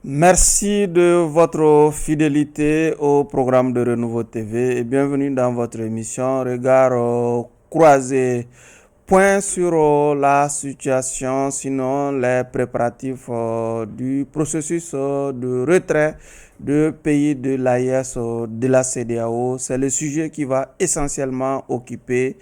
Merci de votre fidélité au programme de Renouveau TV et bienvenue dans votre émission Regard croisé. Point sur la situation, sinon les préparatifs du processus de retrait de pays de l'AES de la CEDEAO. C'est le sujet qui va essentiellement occuper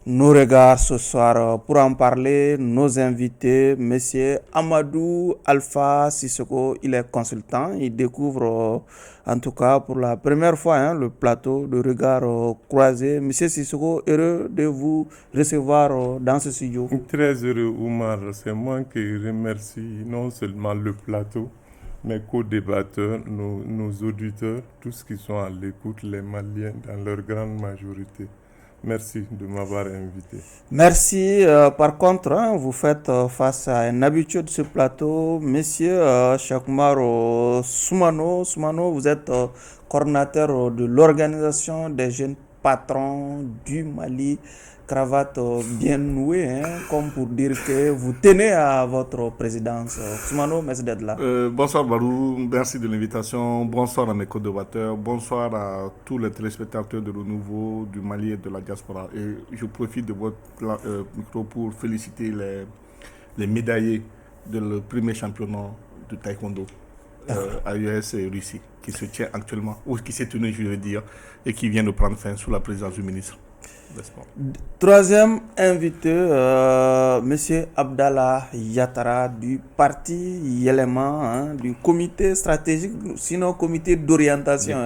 nos regards ce soir. Pour en parler, nos invités, Monsieur Amadou Alpha Sissoko, il est consultant, il découvre en tout cas pour la première fois le plateau de regard croisé. Monsieur Sissoko, heureux de vous recevoir dans ce studio. Très heureux, Oumar. C'est moi qui remercie non seulement le plateau, mes co-débatteurs, nos auditeurs, tous qui sont à l'écoute, les Maliens dans leur grande majorité. Merci de m'avoir invité. Merci. Par contre, vous faites face à un habitué de ce plateau, Monsieur Chakmar Soumano. Soumano, vous êtes coordinateur de l'organisation des jeunes patrons du Mali. Cravate bien nouée, comme pour dire que vous tenez à votre présidence. Soumano, merci d'être là. Bonsoir Barou, merci de l'invitation. Bonsoir à mes co-débatteurs. Bonsoir à tous les téléspectateurs de Renouveau, du Mali et de la diaspora. Et je profite de votre micro pour féliciter les médaillés de le premier championnat de taekwondo à US et Russie, qui se tient actuellement, ou qui s'est tenu, je veux dire, et qui vient de prendre fin sous la présidence du ministre. Troisième invité, Monsieur Abdallah Yattara du parti Yélema, du comité stratégique, sinon comité d'orientation,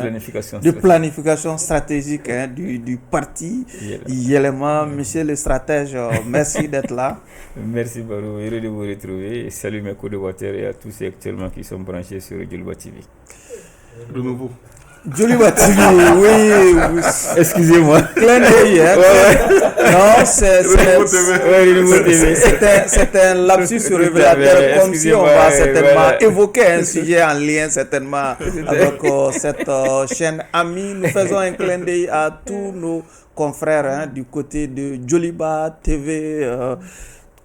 de planification stratégique du parti Yélema. Monsieur le stratège, merci d'être là. Merci Barou, heureux de vous retrouver. Salut mes co-débatteurs et à tous ceux actuellement qui sont branchés sur Djoliba TV. De nouveau. Djoliba TV, oui. Excusez-moi. Clin d'œil, Non, c'est un lapsus révélateur, comme si on va certainement évoquer un sujet en lien certainement avec cette chaîne amie. Nous faisons un clin d'œil à tous nos confrères du côté de Djoliba TV.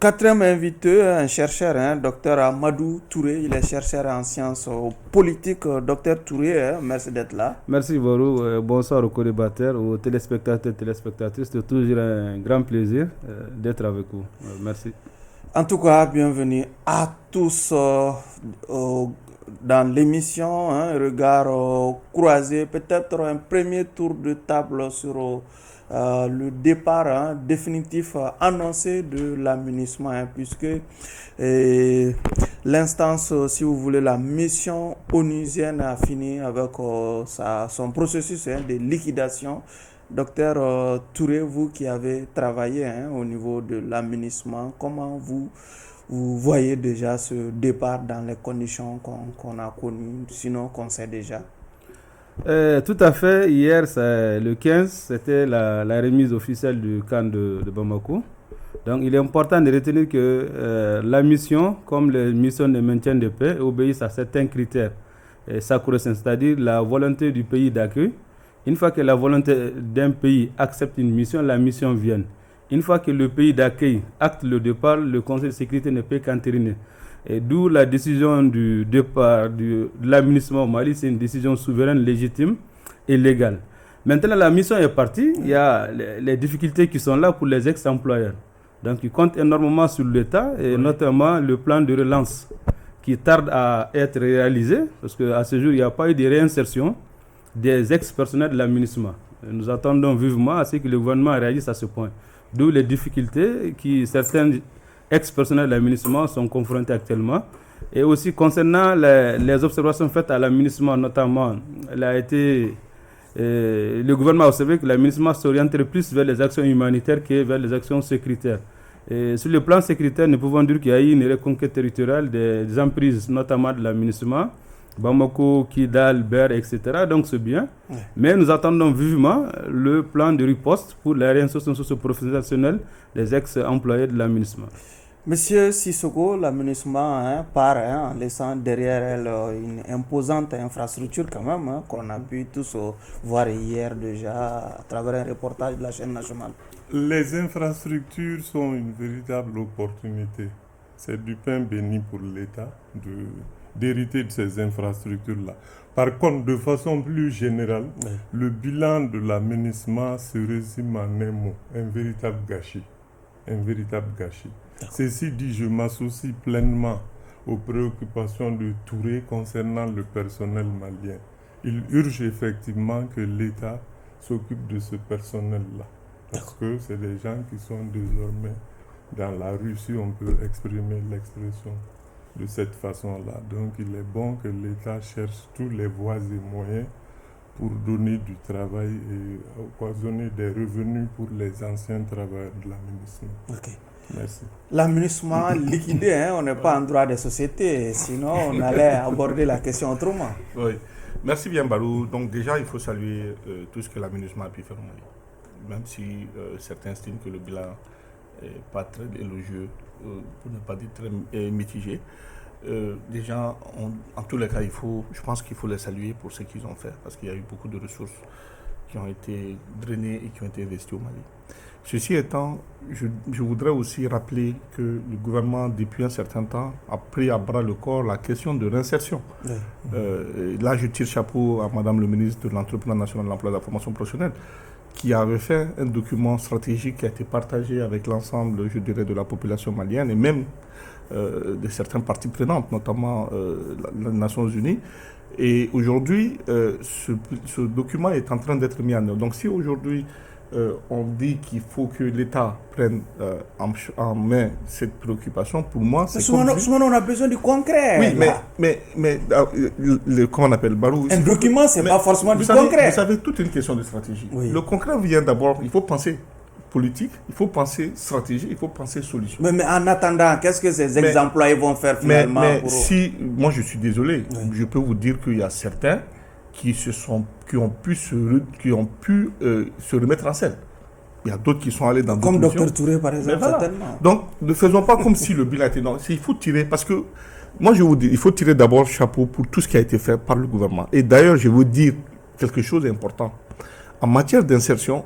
Quatrième invité, un chercheur, docteur Amadou Touré, il est chercheur en sciences politiques. Docteur Touré, merci d'être là. Merci Barou, bonsoir aux co-débatteurs, aux téléspectateurs et téléspectatrices. C'est toujours un grand plaisir d'être avec vous. Merci. En tout cas, bienvenue à tous dans l'émission Regard croisé. Peut-être un premier tour de table sur le départ définitif annoncé de l'aménagement, puisque l'instance, si vous voulez, la mission onusienne a fini avec son processus de liquidation. Docteur Touré, vous qui avez travaillé au niveau de l'aménagement, comment vous voyez déjà ce départ dans les conditions qu'on a connues, sinon qu'on sait déjà? Tout à fait. Hier, le 15, c'était la remise officielle du camp de Bamako. Donc, il est important de retenir que la mission, comme les missions de maintien de paix, obéissent à certains critères sacro-saints, c'est-à-dire la volonté du pays d'accueil. Une fois que la volonté d'un pays accepte une mission, la mission vient. Une fois que le pays d'accueil acte le départ, le Conseil de sécurité ne peut qu'entériner. Et d'où la décision du départ de l'aménagement au Mali, c'est une décision souveraine, légitime et légale. Maintenant, la mission est partie, il y a les difficultés qui sont là pour les ex-employeurs. Donc, ils comptent énormément sur l'État et notamment le plan de relance qui tarde à être réalisé parce qu'à ce jour, il n'y a pas eu de réinsertion des ex-personnels de l'aménagement. Nous attendons vivement à ce que le gouvernement réagisse à ce point. D'où les difficultés qui certains ex-personnels de l'aménagement sont confrontés actuellement. Et aussi concernant les observations faites à l'aménagement, notamment, le gouvernement a observé que l'aménagement s'orienterait plus vers les actions humanitaires que vers les actions sécuritaires. Et sur le plan sécuritaire, nous pouvons dire qu'il y a eu une reconquête territoriale des emprises, notamment de l'aménagement, Bamako, Kidal, Ber, etc. Donc c'est bien. Mais nous attendons vivement le plan de riposte pour la réinsertion socio-professionnelle des ex-employés de l'aménagement. Monsieur Sissoko, l'aménagement part en laissant derrière elle une imposante infrastructure quand même, qu'on a pu tous voir hier déjà à travers un reportage de la chaîne nationale. Les infrastructures sont une véritable opportunité. C'est du pain béni pour l'État d'hériter de ces infrastructures-là. Par contre, de façon plus générale, le bilan de la MINUSMA se résume en un mot, un véritable gâchis. Un véritable gâchis. Ceci dit, je m'associe pleinement aux préoccupations de Touré concernant le personnel malien. Il urge effectivement que l'État s'occupe de ce personnel-là. Parce que c'est des gens qui sont désormais dans la rue, si on peut exprimer l'expression de cette façon-là. Donc il est bon que l'État cherche tous les voies et moyens pour donner du travail et occasionner des revenus pour les anciens travailleurs de la MINUSMA. Ok. Merci. La MINUSMA liquidée, on n'est pas en droit des sociétés, sinon on allait aborder la question autrement. Oui. Merci bien Barou. Donc déjà, il faut saluer tout ce que la MINUSMA a pu faire au Mali. Même si certains estiment que le bilan n'est pas très élogieux, pour ne pas dire très mitigé. Déjà, en tous les cas, je pense qu'il faut les saluer pour ce qu'ils ont fait, parce qu'il y a eu beaucoup de ressources qui ont été drainées et qui ont été investies au Mali. Ceci étant, je voudrais aussi rappeler que le gouvernement, depuis un certain temps, a pris à bras le corps la question de réinsertion. Oui. Là, je tire chapeau à Madame le ministre de l'Entrepreneuriat national, de l'Emploi et de la formation professionnelle, qui avait fait un document stratégique qui a été partagé avec l'ensemble, je dirais, de la population malienne et même de certaines parties prenantes, notamment les Nations Unies. Et aujourd'hui, ce document est en train d'être mis en œuvre. Donc si aujourd'hui, on dit qu'il faut que l'État prenne en main cette préoccupation, pour moi, c'est souvent on a besoin du concret. Oui, mais comment on appelle Barou, un document, c'est pas forcément du concret. Vous savez, toute une question de stratégie. Oui. Le concret vient d'abord, il faut penser politique, il faut penser stratégie, il faut penser solution. Mais en attendant, qu'est-ce que ces ex-employés vont faire finalement moi je suis désolé, je peux vous dire qu'il y a certains qui ont pu se remettre en selle. Il y a d'autres qui sont allés dans d'autres missions. Comme Dr Touré par exemple, voilà. Certainement. Donc, ne faisons pas comme si le bilan était... Non, il faut tirer, parce que, moi je vous dis, il faut tirer d'abord chapeau pour tout ce qui a été fait par le gouvernement. Et d'ailleurs, je vais vous dire quelque chose d'important. En matière d'insertion,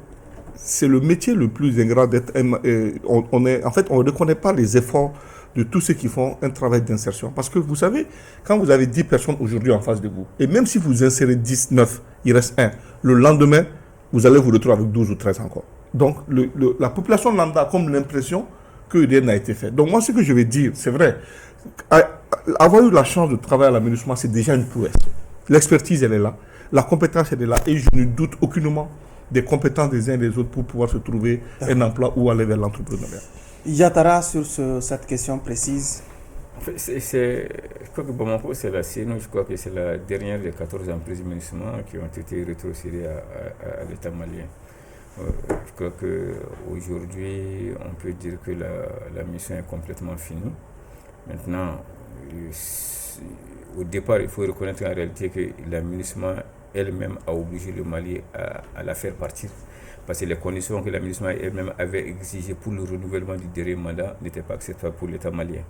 c'est le métier le plus ingrat d'être... on ne reconnaît pas les efforts de tous ceux qui font un travail d'insertion. Parce que vous savez, quand vous avez 10 personnes aujourd'hui en face de vous, et même si vous insérez 10, 9, il reste 1, le lendemain, vous allez vous retrouver avec 12 ou 13 encore. Donc, la population lambda a comme l'impression que rien n'a été fait. Donc, moi, ce que je vais dire, c'est vrai, avoir eu la chance de travailler à la MINUSMA, c'est déjà une prouesse. L'expertise, elle est là. La compétence, elle est là. Et je ne doute aucunement des compétences des uns et des autres pour pouvoir se trouver un emploi ou aller vers l'entrepreneuriat. Yatara, sur cette question précise. En fait, je crois que Bamako, c'est je crois que c'est la dernière des 14 emprises MINUSMA qui ont été rétrocédées à l'État malien. Je crois qu'aujourd'hui, on peut dire que la mission est complètement finie. Maintenant, au départ, il faut reconnaître en réalité que la MINUSMA elle-même a obligé le Mali à la faire partir. Parce que les conditions que la MINUSMA elle-même avait exigées pour le renouvellement du dernier mandat n'étaient pas acceptables pour l'État malien.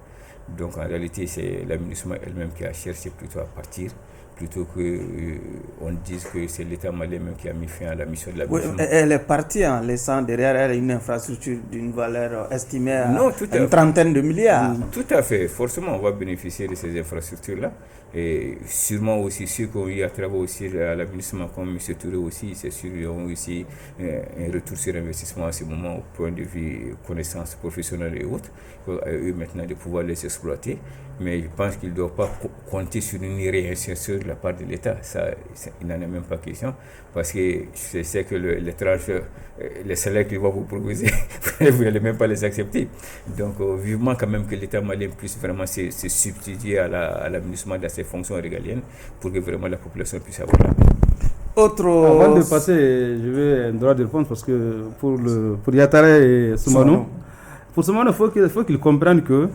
Donc en réalité, c'est la MINUSMA elle-même qui a cherché plutôt à partir, plutôt qu'on dise que c'est l'État malien même qui a mis fin à la mission de la MINUSMA. Oui, elle est partie en laissant derrière elle une infrastructure d'une valeur estimée à une trentaine de milliards. Tout à fait. Forcément, on va bénéficier de ces infrastructures-là. Et sûrement aussi ceux qui ont eu à travailler aussi à la MINUSMA, comme M. Touré aussi, c'est sûr qu'ils ont aussi un retour sur investissement à ce moment au point de vue connaissances professionnelles et autres, à eux maintenant de pouvoir les exploiter. Mais je pense qu'ils ne doivent pas compter sur une réinsertion de la part de l'État. Ça, il n'en est même pas question. Parce que je sais que les tranches, les salaires qu'ils vont vous proposer, vous n'allez même pas les accepter. Donc, vivement quand même que l'État malien puisse vraiment se substituer à la MINUSMA dans ses fonctions régaliennes pour que vraiment la population puisse avoir Avant de passer, je vais un droit de réponse parce que pour Yatara et Soumano, pour Soumano, il faut qu'il comprenne que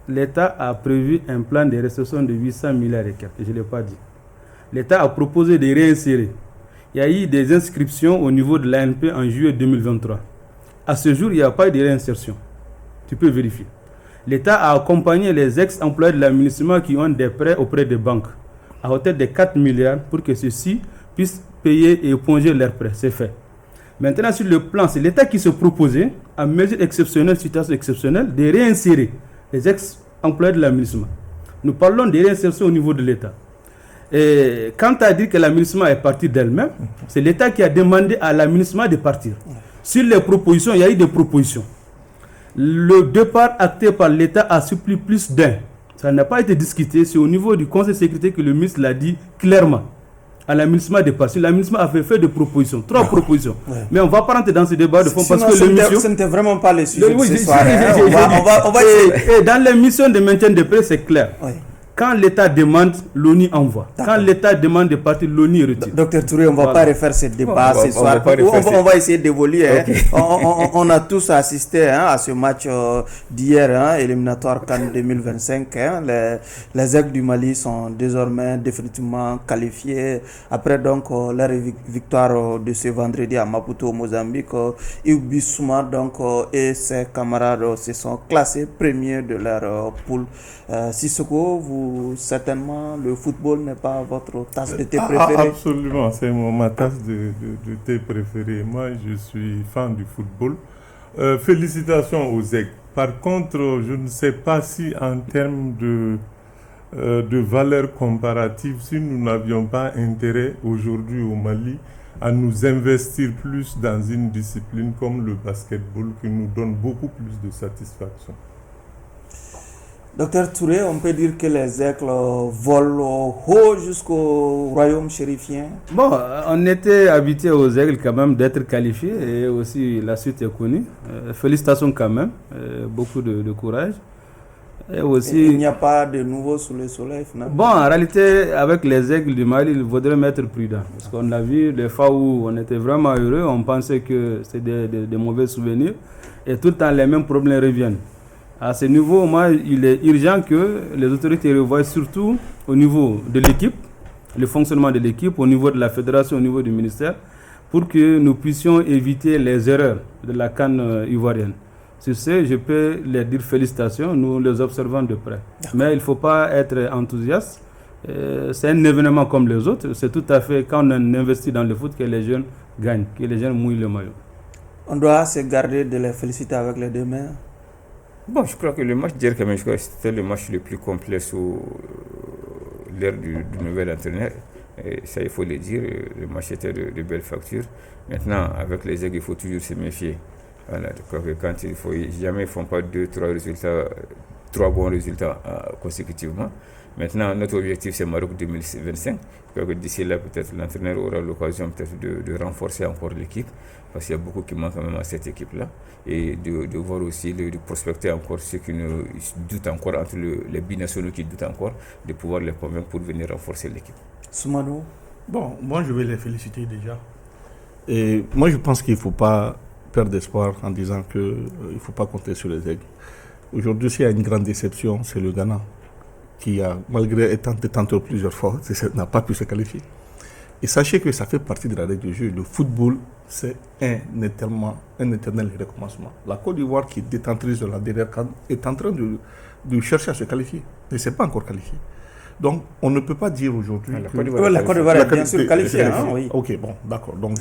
l'État a prévu un plan de restitution de 800 milliards et quelques, je ne l'ai pas dit. L'État a proposé de réinsérer. Il y a eu des inscriptions au niveau de l'ANP en juillet 2023. À ce jour, il n'y a pas eu de réinsertion. Tu peux vérifier. L'État a accompagné les ex-employés de la MINUSMA qui ont des prêts auprès des banques à hauteur de 4 milliards pour que ceux-ci puissent payer et éponger leurs prêts. C'est fait. Maintenant, sur le plan, c'est l'État qui se proposait, à mesure exceptionnelle, situation exceptionnelle, de réinsérer les ex-employés de la MINUSMA. Nous parlons de réinsertion au niveau de l'État. Et quand tu as dit que la MINUSMA est partie d'elle-même, c'est l'État qui a demandé à la MINUSMA de partir. Sur les propositions, il y a eu des propositions. Le départ acté par l'État a suppli plus d'un. Ça n'a pas été discuté. C'est au niveau du Conseil de sécurité que le ministre l'a dit clairement. À la MINUSMA de partir. La MINUSMA avait fait des propositions, 3 propositions. Mais on ne va pas rentrer dans ce débat de fond parce que l'émission... Ce n'était vraiment pas le sujet de ce soir. On va essayer. Et dans l'émission de maintien de paix, c'est clair. Quand l'État demande, l'ONU envoie. Quand l'État demande de partir, l'ONU retire. Docteur Touré, on ne va pas refaire ce débat ce soir. On va essayer d'évoluer. Okay. On a tous assisté à ce match d'hier, éliminatoire CAN 2025. Les Aigles du Mali sont désormais définitivement qualifiés. Après donc leur victoire de ce vendredi à Maputo, au Mozambique, Ibu Souma et ses camarades se sont classés premiers de leur poule. Sissoko, certainement, le football n'est pas votre tasse de thé préférée. Absolument, c'est ma tasse de thé préférée. Moi, je suis fan du football. Félicitations aux Aigles. Par contre, je ne sais pas si en termes de valeur comparative, si nous n'avions pas intérêt aujourd'hui au Mali à nous investir plus dans une discipline comme le basketball qui nous donne beaucoup plus de satisfaction. Docteur Touré, on peut dire que les Aigles volent haut jusqu'au royaume chérifien. Bon, on était habitué aux Aigles quand même d'être qualifiés et aussi la suite est connue. Félicitations quand même, beaucoup de courage. Et aussi, il n'y a pas de nouveau sous le soleil finalement. Bon, en réalité, avec les Aigles du Mali, il faudrait être prudent. Parce qu'on a vu les fois où on était vraiment heureux, on pensait que c'était des mauvais souvenirs. Et tout le temps, les mêmes problèmes reviennent. À ce niveau, moi, il est urgent que les autorités revoient surtout au niveau de l'équipe, le fonctionnement de l'équipe, au niveau de la fédération, au niveau du ministère, pour que nous puissions éviter les erreurs de la CAN ivoirienne. Sur ce, je peux les dire félicitations, nous les observons de près. Mais il ne faut pas être enthousiaste. C'est un événement comme les autres. C'est tout à fait quand on investit dans le foot que les jeunes gagnent, que les jeunes mouillent le maillot. On doit se garder de les féliciter avec les deux mains. Bon, je crois que le match d'hier, quand même, c'était le match le plus complet sous l'ère du nouvel entraîneur. Et ça, il faut le dire, le match était de belle facture. Maintenant, avec les Aigles, il faut toujours se méfier. Voilà, je crois que quand jamais ils ne font pas 3 bons résultats consécutivement. Maintenant, notre objectif, c'est Maroc 2025. Je crois que d'ici là, peut-être l'entraîneur aura l'occasion peut-être de renforcer encore l'équipe, parce qu'il y a beaucoup qui manquent quand même à cette équipe-là, et de voir aussi, de prospecter encore ceux qui doutent encore, entre les binationaux qui doutent encore, de pouvoir les convaincre pour venir renforcer l'équipe. Soumano? Bon, moi je vais les féliciter déjà. Et moi je pense qu'il ne faut pas perdre d'espoir en disant qu'il ne faut pas compter sur les Aigles. Aujourd'hui, s'il y a une grande déception, c'est le Ghana, qui a, malgré étant tenté plusieurs fois, n'a pas pu se qualifier. Et sachez que ça fait partie de la règle du jeu. Le football, c'est un éternel recommencement. La Côte d'Ivoire, qui est détentrice de la dernière CAN, est en train de chercher à se qualifier. Elle ne s'est pas encore qualifiée. Donc, on ne peut pas dire aujourd'hui que... La Côte d'Ivoire est bien sûr qualifiée. Oui. Ok, bon, d'accord. Donc,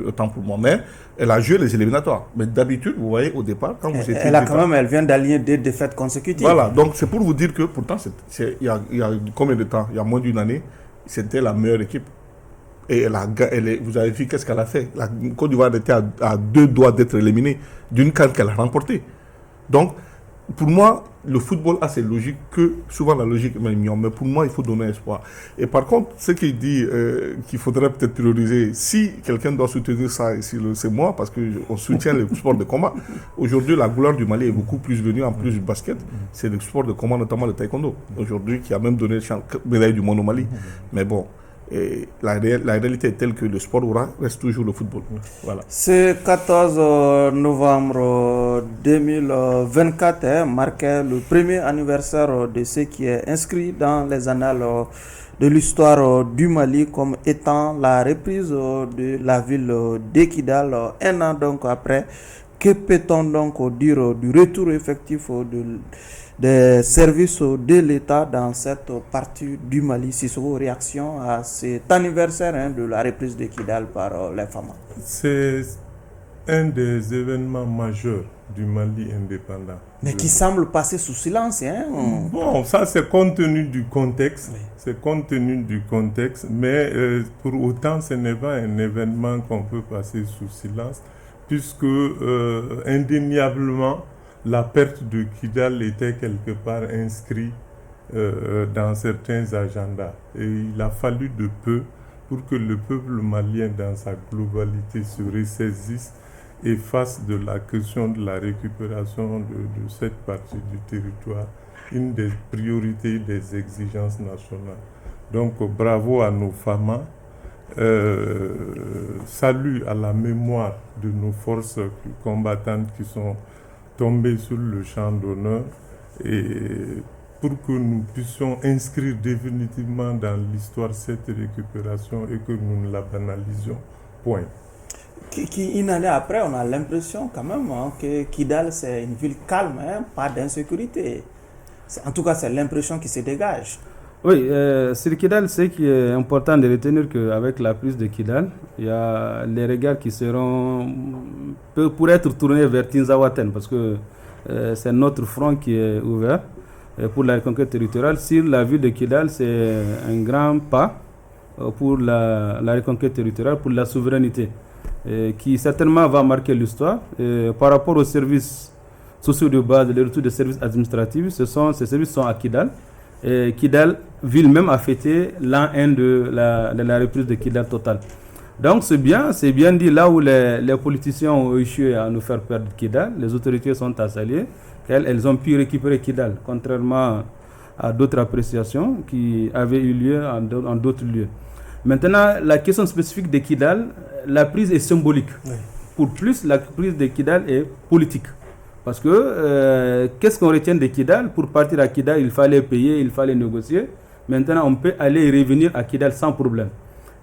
autant pour moi. Mais elle a joué les éliminatoires. Mais d'habitude, vous voyez, au départ, quand vous étiez... Elle vient d'aligner 2 défaites consécutives. Voilà, donc c'est pour vous dire que, pourtant, il y a combien de temps? Il y a moins d'une année, c'était la meilleure équipe. Et vous avez vu qu'est-ce qu'elle a fait. La Côte d'Ivoire était à 2 doigts d'être éliminée d'une CAN qu'elle a remportée. Donc, pour moi, le football a ses logiques que souvent la logique est mignonne. Mais pour moi, il faut donner espoir. Et par contre, ce qu'il dit qu'il faudrait peut-être prioriser, si quelqu'un doit soutenir ça, c'est moi, parce qu'on soutient le sport de combat. Aujourd'hui, la gloire du Mali est beaucoup plus venue en plus du basket. C'est le sport de combat, notamment le taekwondo. Aujourd'hui, qui a même donné la médaille du monde au Mali. Mais bon. Et la réalité est telle que le sport reste toujours le football. Voilà. Ce 14 novembre 2024 marquait le premier anniversaire de ce qui est inscrit dans les annales de l'histoire du Mali comme étant la reprise de la ville d'Ekidal. Un an donc après, que peut-on donc dire du retour effectif des services de l'État dans cette partie du Mali? C'est vos réactions à cet anniversaire de la reprise de Kidal par les femmes? C'est un des événements majeurs du Mali indépendant. Mais qui semble passer sous silence. Hein? Bon, ça c'est compte tenu du contexte. Oui. C'est compte tenu du contexte, mais pour autant, ce n'est pas un événement qu'on peut passer sous silence, puisque indéniablement, la perte de Kidal était quelque part inscrite dans certains agendas. Et il a fallu de peu pour que le peuple malien dans sa globalité se ressaisisse et fasse de la question de la récupération de cette partie du territoire une des priorités, des exigences nationales. Donc bravo à nos FAMA, salut à la mémoire de nos forces combattantes qui sont tombées sur le champ d'honneur, et pour que nous puissions inscrire définitivement dans l'histoire cette récupération et que nous ne la banalisions point. Une année après, on a l'impression quand même que Kidal c'est une ville calme, hein, pas d'insécurité. En tout cas, c'est l'impression qui se dégage. Oui, sur Kidal, ce qui est important de retenir qu'avec la prise de Kidal, il y a les regards qui pourraient être tournés vers Tinzaouaten, parce que c'est notre front qui est ouvert pour la reconquête territoriale. Sur la ville de Kidal, c'est un grand pas pour la reconquête territoriale, pour la souveraineté, qui certainement va marquer l'histoire. Par rapport aux services sociaux de base, les retours des services administratifs, ces services sont à Kidal. Et Kidal, ville même, a fêté l'an 1 de la reprise de Kidal totale. Donc c'est bien dit, là où les politiciens ont échoué à nous faire perdre Kidal, les autorités sont à saluer, qu'elles ont pu récupérer Kidal, contrairement à d'autres appréciations qui avaient eu lieu en d'autres lieux. Maintenant, la question spécifique de Kidal, la prise est symbolique. Oui. Pour plus, la prise de Kidal est politique. Parce que qu'est-ce qu'on retient de Kidal? Pour partir à Kidal, il fallait payer, il fallait négocier. Maintenant, on peut aller et revenir à Kidal sans problème.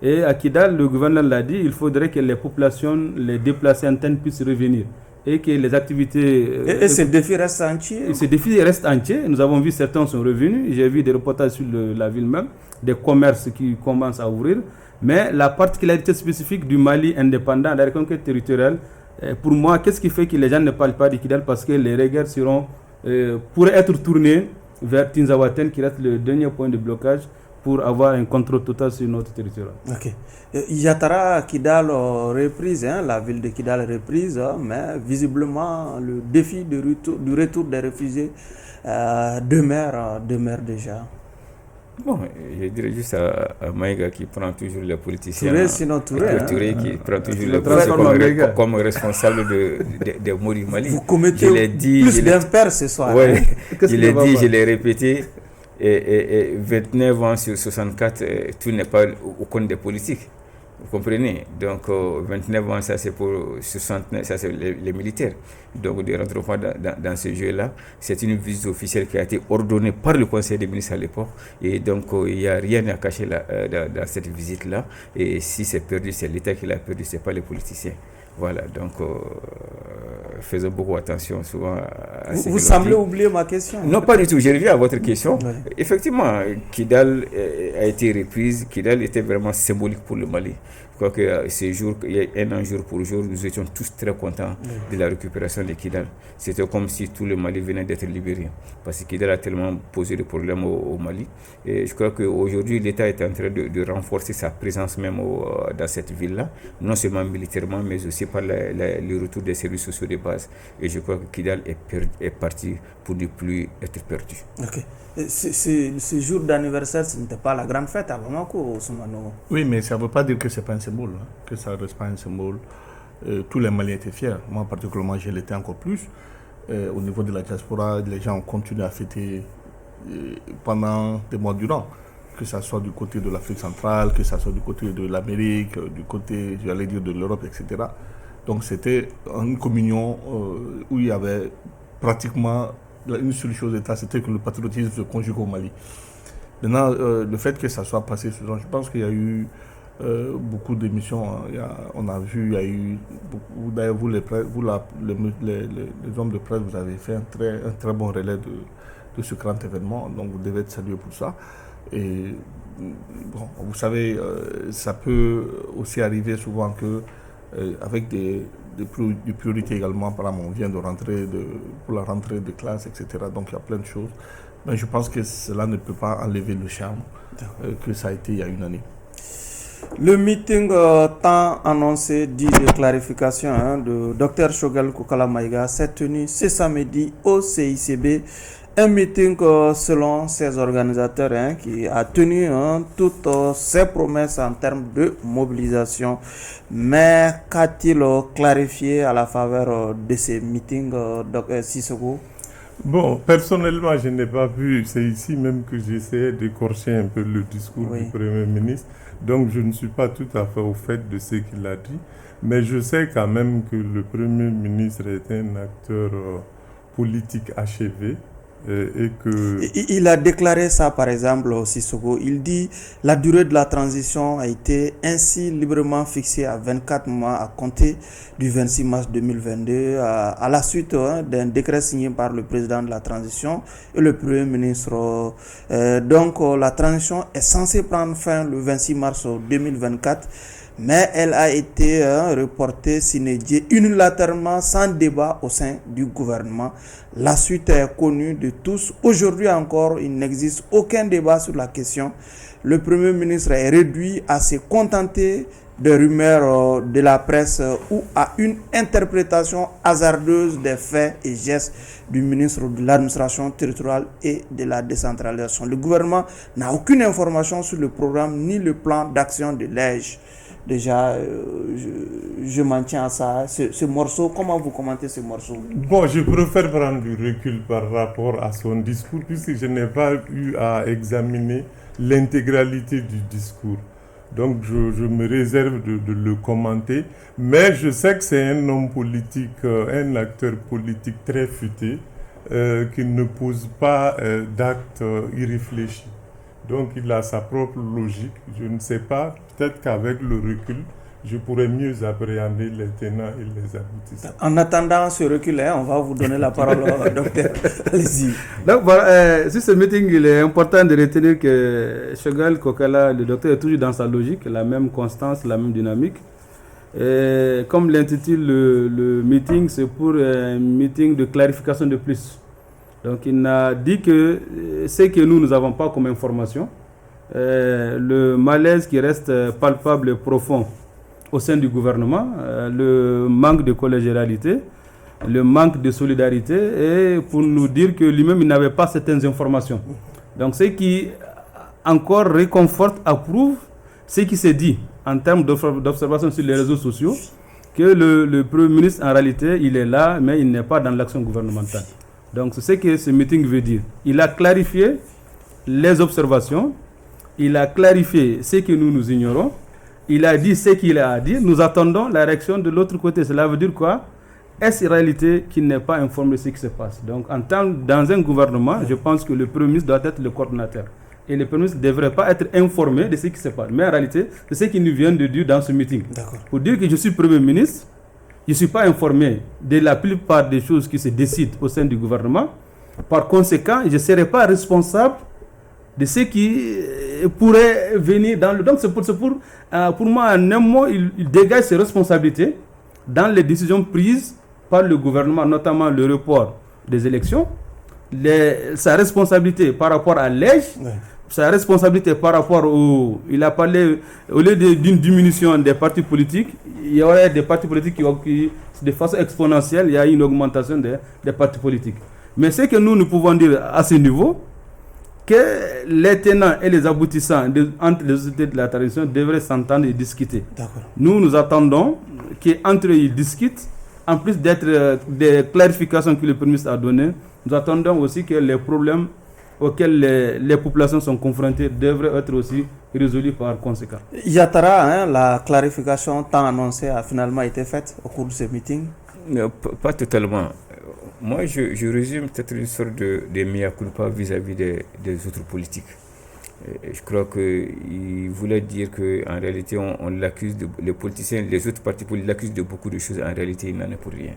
Et à Kidal, le gouverneur l'a dit, il faudrait que les populations, les déplacés internes puissent revenir. Et que les activités... Et ce défi reste entier? Ce défi reste entier. Nous avons vu certains sont revenus. J'ai vu des reportages sur la ville même, des commerces qui commencent à ouvrir. Mais la particularité spécifique du Mali indépendant, la reconquête territoriale, pour moi, qu'est-ce qui fait que les gens ne parlent pas de Kidal? Parce que les regards pourraient être tournés vers Tinzaouaten, qui reste le dernier point de blocage pour avoir un contrôle total sur notre territoire. Ok. Yatara, Kidal reprise, la ville de Kidal reprise, mais visiblement le défi du retour des réfugiés demeure déjà. Bon, je dirais juste à Maïga qui prend toujours les politiciens. Touré, qui prend toujours les politiciens comme responsable des maux du Mali. Vous commettez plus d'impair ce soir. Oui, je l'ai répété. Et 29 ans sur 64, tout n'est pas au compte des politiques. Vous comprenez? Donc 29 ans, ça c'est pour 69, ça c'est les militaires. Donc ne rentrons pas dans ce jeu-là. C'est une visite officielle qui a été ordonnée par le Conseil des ministres à l'époque. Et donc il n'y a rien à cacher dans cette visite-là. Et si c'est perdu, c'est l'État qui l'a perdu, ce n'est pas les politiciens. Voilà, donc faisons beaucoup attention souvent à ce Vous semblez oublier ma question. Non, pas du tout. Je reviens à votre question. Oui. Effectivement, Kidal a été reprise. Kidal était vraiment symbolique pour le Mali. Je crois que ces jours, il y a un an jour pour jour, nous étions tous très contents de la récupération de Kidal. C'était comme si tout le Mali venait d'être libéré. Parce que Kidal a tellement posé de problèmes au Mali. Et je crois qu'aujourd'hui, l'État est en train de renforcer sa présence même dans cette ville-là. Non seulement militairement, mais aussi par le retour des services sociaux de base. Et je crois que Kidal est parti pour ne plus être perdu. Ok. Ce jour d'anniversaire, ce n'était pas la grande fête à Bamako, Soumano? Oui, mais ça ne veut pas dire que ce n'est pas un symbole, que ça ne reste pas un symbole. Tous les Maliens étaient fiers. Moi, particulièrement, je l'étais encore plus. Au niveau de la diaspora, les gens ont continué à fêter pendant des mois durant. Que ce soit du côté de l'Afrique centrale, que ce soit du côté de l'Amérique, du côté, j'allais dire, de l'Europe, etc. Donc c'était une communion où il y avait pratiquement une seule chose d'État, c'était que le patriotisme se conjugue au Mali. Maintenant, le fait que ça soit passé ce genre, je pense qu'il y a eu beaucoup d'émissions. On a vu, il y a eu beaucoup. D'ailleurs, vous, les hommes de presse, vous avez fait un très bon relais de ce grand événement. Donc, vous devez être salués pour ça. Et bon, vous savez, ça peut aussi arriver souvent que avec des de priorités également. Par exemple, on vient de rentrer pour la rentrée de classe, etc. Donc il y a plein de choses. Mais je pense que cela ne peut pas enlever le charme que ça a été il y a une année. Le meeting tant annoncé dit de clarification de Dr Choguel Koukala Maïga s'est tenu ce samedi au CICB. Un meeting selon ses organisateurs qui a tenu toutes ses promesses en termes de mobilisation. Mais qu'a-t-il clarifié à la faveur de ces meetings, Dr Sissoko? Bon, personnellement, je n'ai pas vu. C'est ici même que j'essayais d'écorcher un peu le discours du Premier ministre. Donc, je ne suis pas tout à fait au fait de ce qu'il a dit. Mais je sais quand même que le Premier ministre est un acteur politique achevé. Et que... Il a déclaré ça, par exemple, Sissoko. Il dit la durée de la transition a été ainsi librement fixée à 24 mois à compter du 26 mars 2022 à la suite d'un décret signé par le président de la transition et le Premier ministre. Donc la transition est censée prendre fin le 26 mars 2024. Mais elle a été reportée sine die unilatéralement sans débat au sein du gouvernement. La suite est connue de tous. Aujourd'hui encore, il n'existe aucun débat sur la question. Le Premier ministre est réduit à se contenter de rumeurs de la presse ou à une interprétation hasardeuse des faits et gestes du ministre de l'administration territoriale et de la décentralisation. Le gouvernement n'a aucune information sur le programme ni le plan d'action de l'EJ. Déjà, je m'en tiens à ça. Ce morceau, comment vous commentez ce morceau? Bon, je préfère prendre du recul par rapport à son discours, puisque je n'ai pas eu à examiner l'intégralité du discours. Donc, je me réserve de le commenter. Mais je sais que c'est un homme politique, un acteur politique très futé, qui ne pose pas d'actes irréfléchis. Donc, il a sa propre logique. Je ne sais pas, peut-être qu'avec le recul, je pourrais mieux appréhender les tenants et les aboutissants. En attendant ce recul, on va vous donner la parole, docteur. Allez-y. Donc, sur ce meeting, il est important de retenir que Choguel Koukala, le docteur, est toujours dans sa logique, la même constance, la même dynamique. Et comme l'intitule le meeting, c'est pour un meeting de clarification de plus. Donc, il n'a dit que ce que nous n'avons pas comme information, le malaise qui reste palpable et profond au sein du gouvernement, le manque de collégialité, le manque de solidarité, et pour nous dire que lui-même, il n'avait pas certaines informations. Donc, ce qui encore réconforte, approuve ce qui s'est dit en termes d'observation sur les réseaux sociaux, que le Premier ministre, en réalité, il est là, mais il n'est pas dans l'action gouvernementale. Donc, c'est ce que ce meeting veut dire. Il a clarifié les observations, il a clarifié ce que nous ignorons, il a dit ce qu'il a à dire. Nous attendons la réaction de l'autre côté. Cela veut dire quoi? Est-ce en réalité qu'il n'est pas informé de ce qui se passe? Donc, dans un gouvernement, je pense que le Premier ministre doit être le coordinateur. Et le Premier ministre ne devrait pas être informé de ce qui se passe. Mais en réalité, c'est ce qu'il nous vient de dire dans ce meeting. Pour dire que je suis Premier ministre, je ne suis pas informé de la plupart des choses qui se décident au sein du gouvernement. Par conséquent, je ne serai pas responsable de ce qui pourrait venir dans le... Donc, c'est pour moi, en un mot, il dégage ses responsabilités dans les décisions prises par le gouvernement, notamment le report des élections, sa responsabilité par rapport à l'EJ, sa responsabilité par rapport au... Il a parlé, au lieu d'une diminution des partis politiques, il y aurait des partis politiques qui de façon exponentielle, il y a une augmentation des partis politiques. Mais ce que nous pouvons dire à ce niveau, que les tenants et les aboutissants entre les sociétés de la transition devraient s'entendre et discuter. Nous attendons qu'entre eux ils discutent, en plus d'être des clarifications que le Premier ministre a données, nous attendons aussi que les problèmes auxquels les populations sont confrontées devraient être aussi résolus par conséquent. Yatara, la clarification tant annoncée a finalement été faite au cours de ce meeting? Pas totalement. Moi, je résume peut-être une sorte de mea culpa vis-à-vis des autres politiques. Je crois qu'il voulait dire qu'en réalité, on l'accuse, les politiciens, les autres partis politiques l'accusent de beaucoup de choses. En réalité, il n'en est pour rien.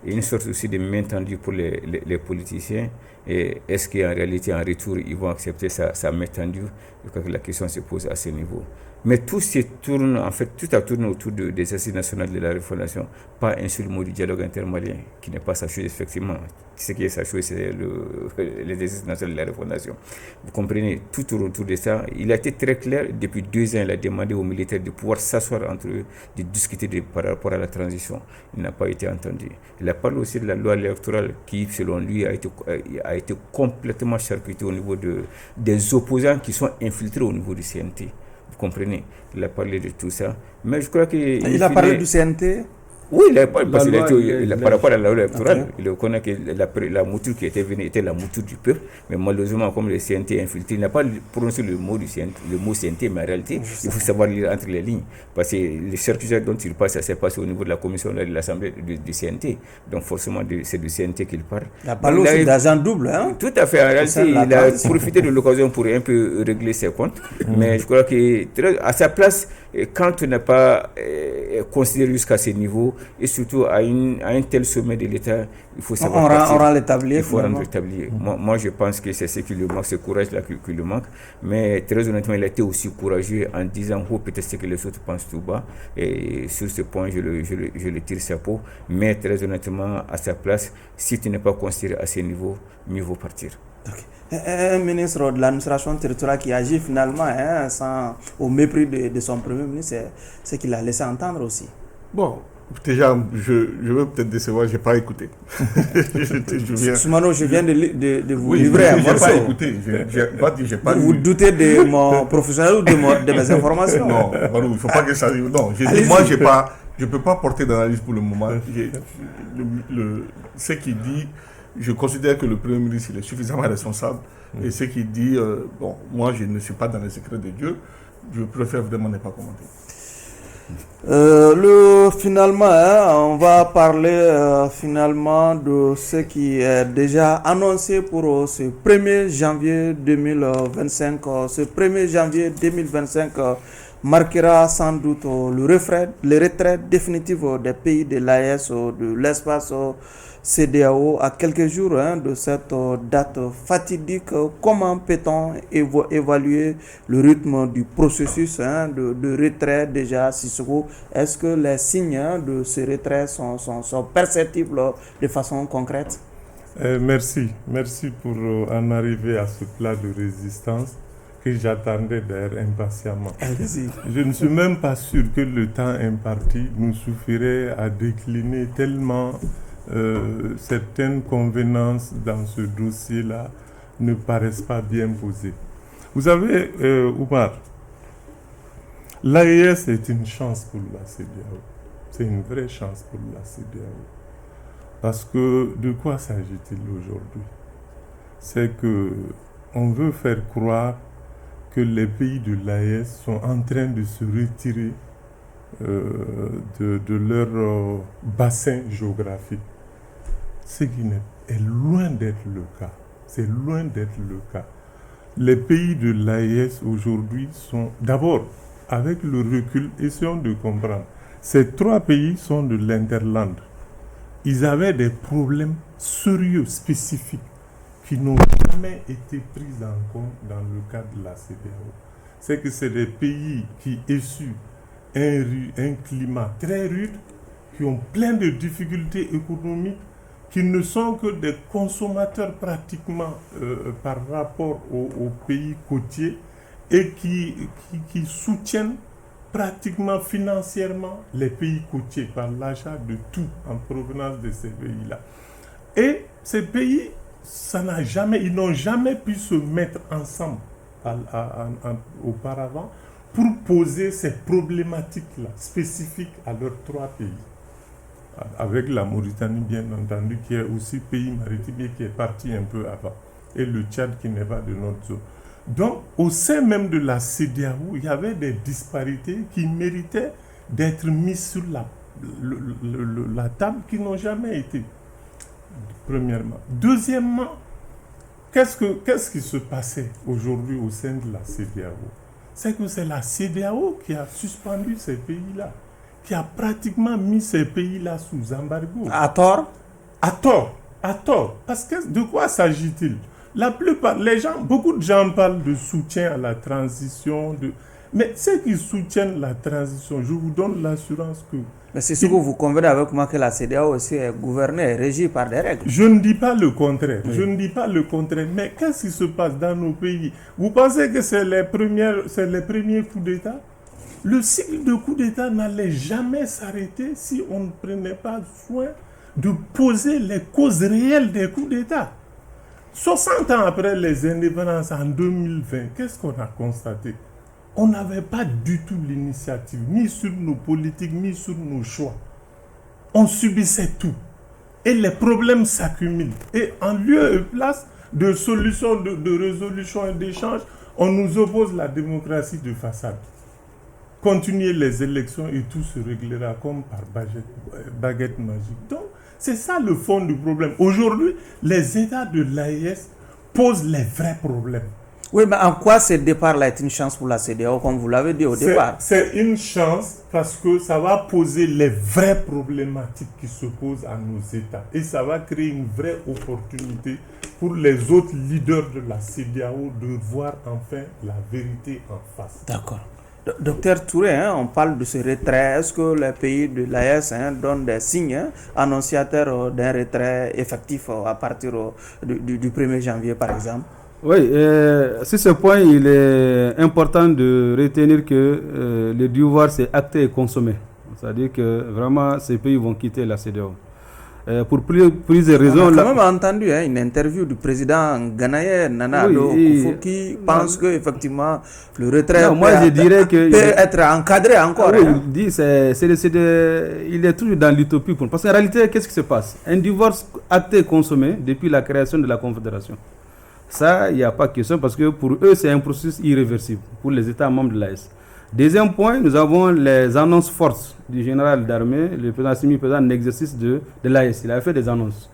et une sorte aussi de main tendue pour les politiciens. Et est-ce qu'en réalité, en retour, ils vont accepter sa main tendue? Je crois que la question se pose à ce niveau. Mais tout a tourné autour des assises nationales de la refondation, pas un seul mot du dialogue intermalien, qui n'est pas sa chose, effectivement. Ce qui est sa chose, c'est les assises nationales de la refondation. Vous comprenez, tout tourne autour de ça. Il a été très clair, depuis 2 ans, il a demandé aux militaires de pouvoir s'asseoir entre eux, de discuter par rapport à la transition. Il n'a pas été entendu. Il a parlé aussi de la loi électorale qui, selon lui, a été complètement charcutée au niveau des opposants qui sont infiltrés au niveau du CNT. Vous comprenez? Il a parlé de tout ça. Mais je crois qu'il... Il a parlé du CNT? Oui, il a parlé parce par rapport à la loi électorale, il reconnaît que la mouture qui était venue était la mouture du peuple, mais malheureusement, comme le CNT est infiltré, il n'a pas prononcé le mot CNT, mais en réalité, il faut savoir lire entre les lignes, parce que les circuits dont il passe, ça s'est passé au niveau de la commission de l'Assemblée du CNT, donc forcément, c'est du CNT qu'il parle. Il a parlé aussi d'agent double, hein? Tout à fait, en réalité, il a profité de l'occasion pour un peu régler ses comptes, mais je crois qu'à sa place, quand on n'a pas considéré jusqu'à ce niveau, et surtout à un tel sommet de l'État, il faut savoir on rend l'établi. Il faut rendre l'établi. Moi, je pense que c'est ce qui lui manque, ce courage-là qui lui manque. Mais très honnêtement, il a été aussi courageux en disant peut-être ce que les autres pensent tout bas. Et sur ce point, je le tire chapeau. Mais très honnêtement, à sa place, si tu n'es pas considéré à ce niveau, mieux vaut partir. Un ministre de l'administration territoriale qui agit finalement au mépris de son premier ministre, c'est ce qu'il a laissé entendre aussi. Bon, déjà, je veux peut-être décevoir, je n'ai pas écouté. Soumano, je viens de vous livrer à votre pas écouté. J'ai pas vous doutez de mon professionnel ou de mes informations? Non, il ne faut pas que ça arrive. Non, je ne peux pas porter d'analyse pour le moment. Ce qu'il dit, je considère que le Premier ministre il est suffisamment responsable. Et ce qu'il dit, moi je ne suis pas dans les secrets de Dieu. Je préfère vraiment ne pas commenter. Finalement, on va parler finalement de ce qui est déjà annoncé pour ce 1er janvier 2025. Ce 1er janvier 2025 marquera sans doute le retrait définitif des pays de l'AES, de l'espace CEDEAO, à quelques jours de cette date fatidique. Comment peut-on évaluer le rythme du processus de retrait déjà, Sissoko? Est-ce que les signes de ce retrait sont perceptibles de façon concrète? Merci pour en arriver à ce plat de résistance que j'attendais d'ailleurs impatiemment. Allez-y. Je ne suis même pas sûr que le temps imparti nous suffirait à décliner tellement certaines convenances dans ce dossier-là ne paraissent pas bien posées. Vous savez, Oumar, l'AES est une chance pour la CEDEAO. C'est une vraie chance pour la CEDEAO. Parce que de quoi s'agit-il aujourd'hui? C'est qu'on veut faire croire que les pays de l'AES sont en train de se retirer de leur bassin géographique. Ce qui est loin d'être le cas. C'est loin d'être le cas. Les pays de l'AES aujourd'hui sont, d'abord, avec le recul, essayons de comprendre. Ces 3 pays sont de l'Interland. Ils avaient des problèmes sérieux, spécifiques, qui n'ont jamais été pris en compte dans le cadre de la CEDEAO. C'est que c'est des pays qui essuient un climat très rude, qui ont plein de difficultés économiques, qui ne sont que des consommateurs pratiquement par rapport aux pays côtiers et qui soutiennent pratiquement financièrement les pays côtiers par l'achat de tout en provenance de ces pays-là. Et ces pays, ils n'ont jamais pu se mettre ensemble auparavant pour poser ces problématiques-là spécifiques à leurs 3 pays. Avec la Mauritanie, bien entendu, qui est aussi pays maritime et qui est parti un peu avant, et le Tchad qui n'est pas de notre zone. Donc, au sein même de la CEDEAO, il y avait des disparités qui méritaient d'être mises sur la table, qui n'ont jamais été, premièrement. Deuxièmement, qu'est-ce qui se passait aujourd'hui au sein de la CEDEAO? C'est que c'est la CEDEAO qui a suspendu ces pays-là, qui a pratiquement mis ces pays-là sous embargo. À tort? À tort. Parce que de quoi s'agit-il? La plupart, beaucoup de gens parlent de soutien à la transition, mais ceux qui soutiennent la transition, je vous donne l'assurance que... Mais c'est ce que vous convenez avec moi que la CEDEAO aussi est gouvernée et régie par des règles. Je ne dis pas le contraire. Oui. Mais qu'est-ce qui se passe dans nos pays? Vous pensez que c'est les premiers coups d'État? Le cycle de coups d'État n'allait jamais s'arrêter si on ne prenait pas soin de poser les causes réelles des coups d'État. 60 ans après les indépendances en 2020, qu'est-ce qu'on a constaté? On n'avait pas du tout l'initiative, ni sur nos politiques, ni sur nos choix. On subissait tout. Et les problèmes s'accumulent. Et en lieu et place de solutions, de résolution et d'échange, on nous oppose la démocratie de façade. Continuer les élections et tout se réglera comme par baguette magique. Donc, c'est ça le fond du problème. Aujourd'hui, les États de l'AES posent les vrais problèmes. Oui, mais en quoi ce départ-là est une chance pour la CEDEAO, comme vous l'avez dit au départ? C'est une chance parce que ça va poser les vraies problématiques qui se posent à nos États. Et ça va créer une vraie opportunité pour les autres leaders de la CEDEAO de voir enfin la vérité en face. D'accord. Docteur Touré, on parle de ce retrait. Est-ce que les pays de l'AES donnent des signes annonciateurs d'un retrait effectif à partir du 1er janvier, par exemple? Oui, sur ce point, il est important de retenir que le devoir, c'est acté et consommé. C'est-à-dire que vraiment, ces pays vont quitter la CEDEAO. Pour plusieurs raisons. On a quand même entendu une interview du président ghanéen, Nana Addo Kuffo, qui pense qu'effectivement, le retrait peut être encadré encore. Oui, il dit il est toujours dans l'utopie. Parce qu'en réalité, qu'est-ce qui se passe? Un divorce acté et consommé depuis la création de la Confédération. Ça, il n'y a pas de question parce que pour eux, c'est un processus irréversible pour les États membres de l'AES. Deuxième point, nous avons les annonces fortes du général d'armée, le président Assimi, président en exercice de l'AES. Il a fait des annonces.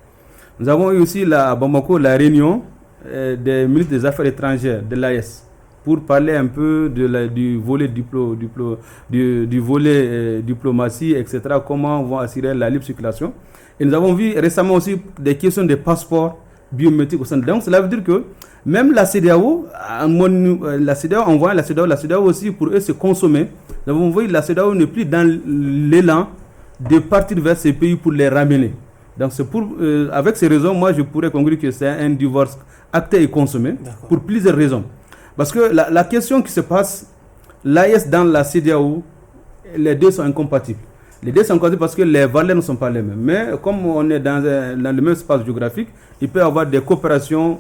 Nous avons eu aussi à Bamako la réunion des ministres des Affaires étrangères de l'AES pour parler un peu du volet diplomatie, etc., comment vont assurer la libre circulation. Et nous avons vu récemment aussi des questions de passeports biométriques au sein de l'AES. Donc cela veut dire que même la CEDEAO, la CEDEAO aussi, pour eux, c'est consommer. Nous avons vu que la CEDEAO n'est plus dans l'élan de partir vers ces pays pour les ramener. Donc, avec ces raisons, moi, je pourrais conclure que c'est un divorce acté et consommé. D'accord. Pour plusieurs raisons. Parce que la question qui se passe, l'AES dans la CEDEAO, les deux sont incompatibles. Les deux sont incompatibles parce que les valeurs ne sont pas les mêmes. Mais comme on est dans le même espace géographique, il peut y avoir des coopérations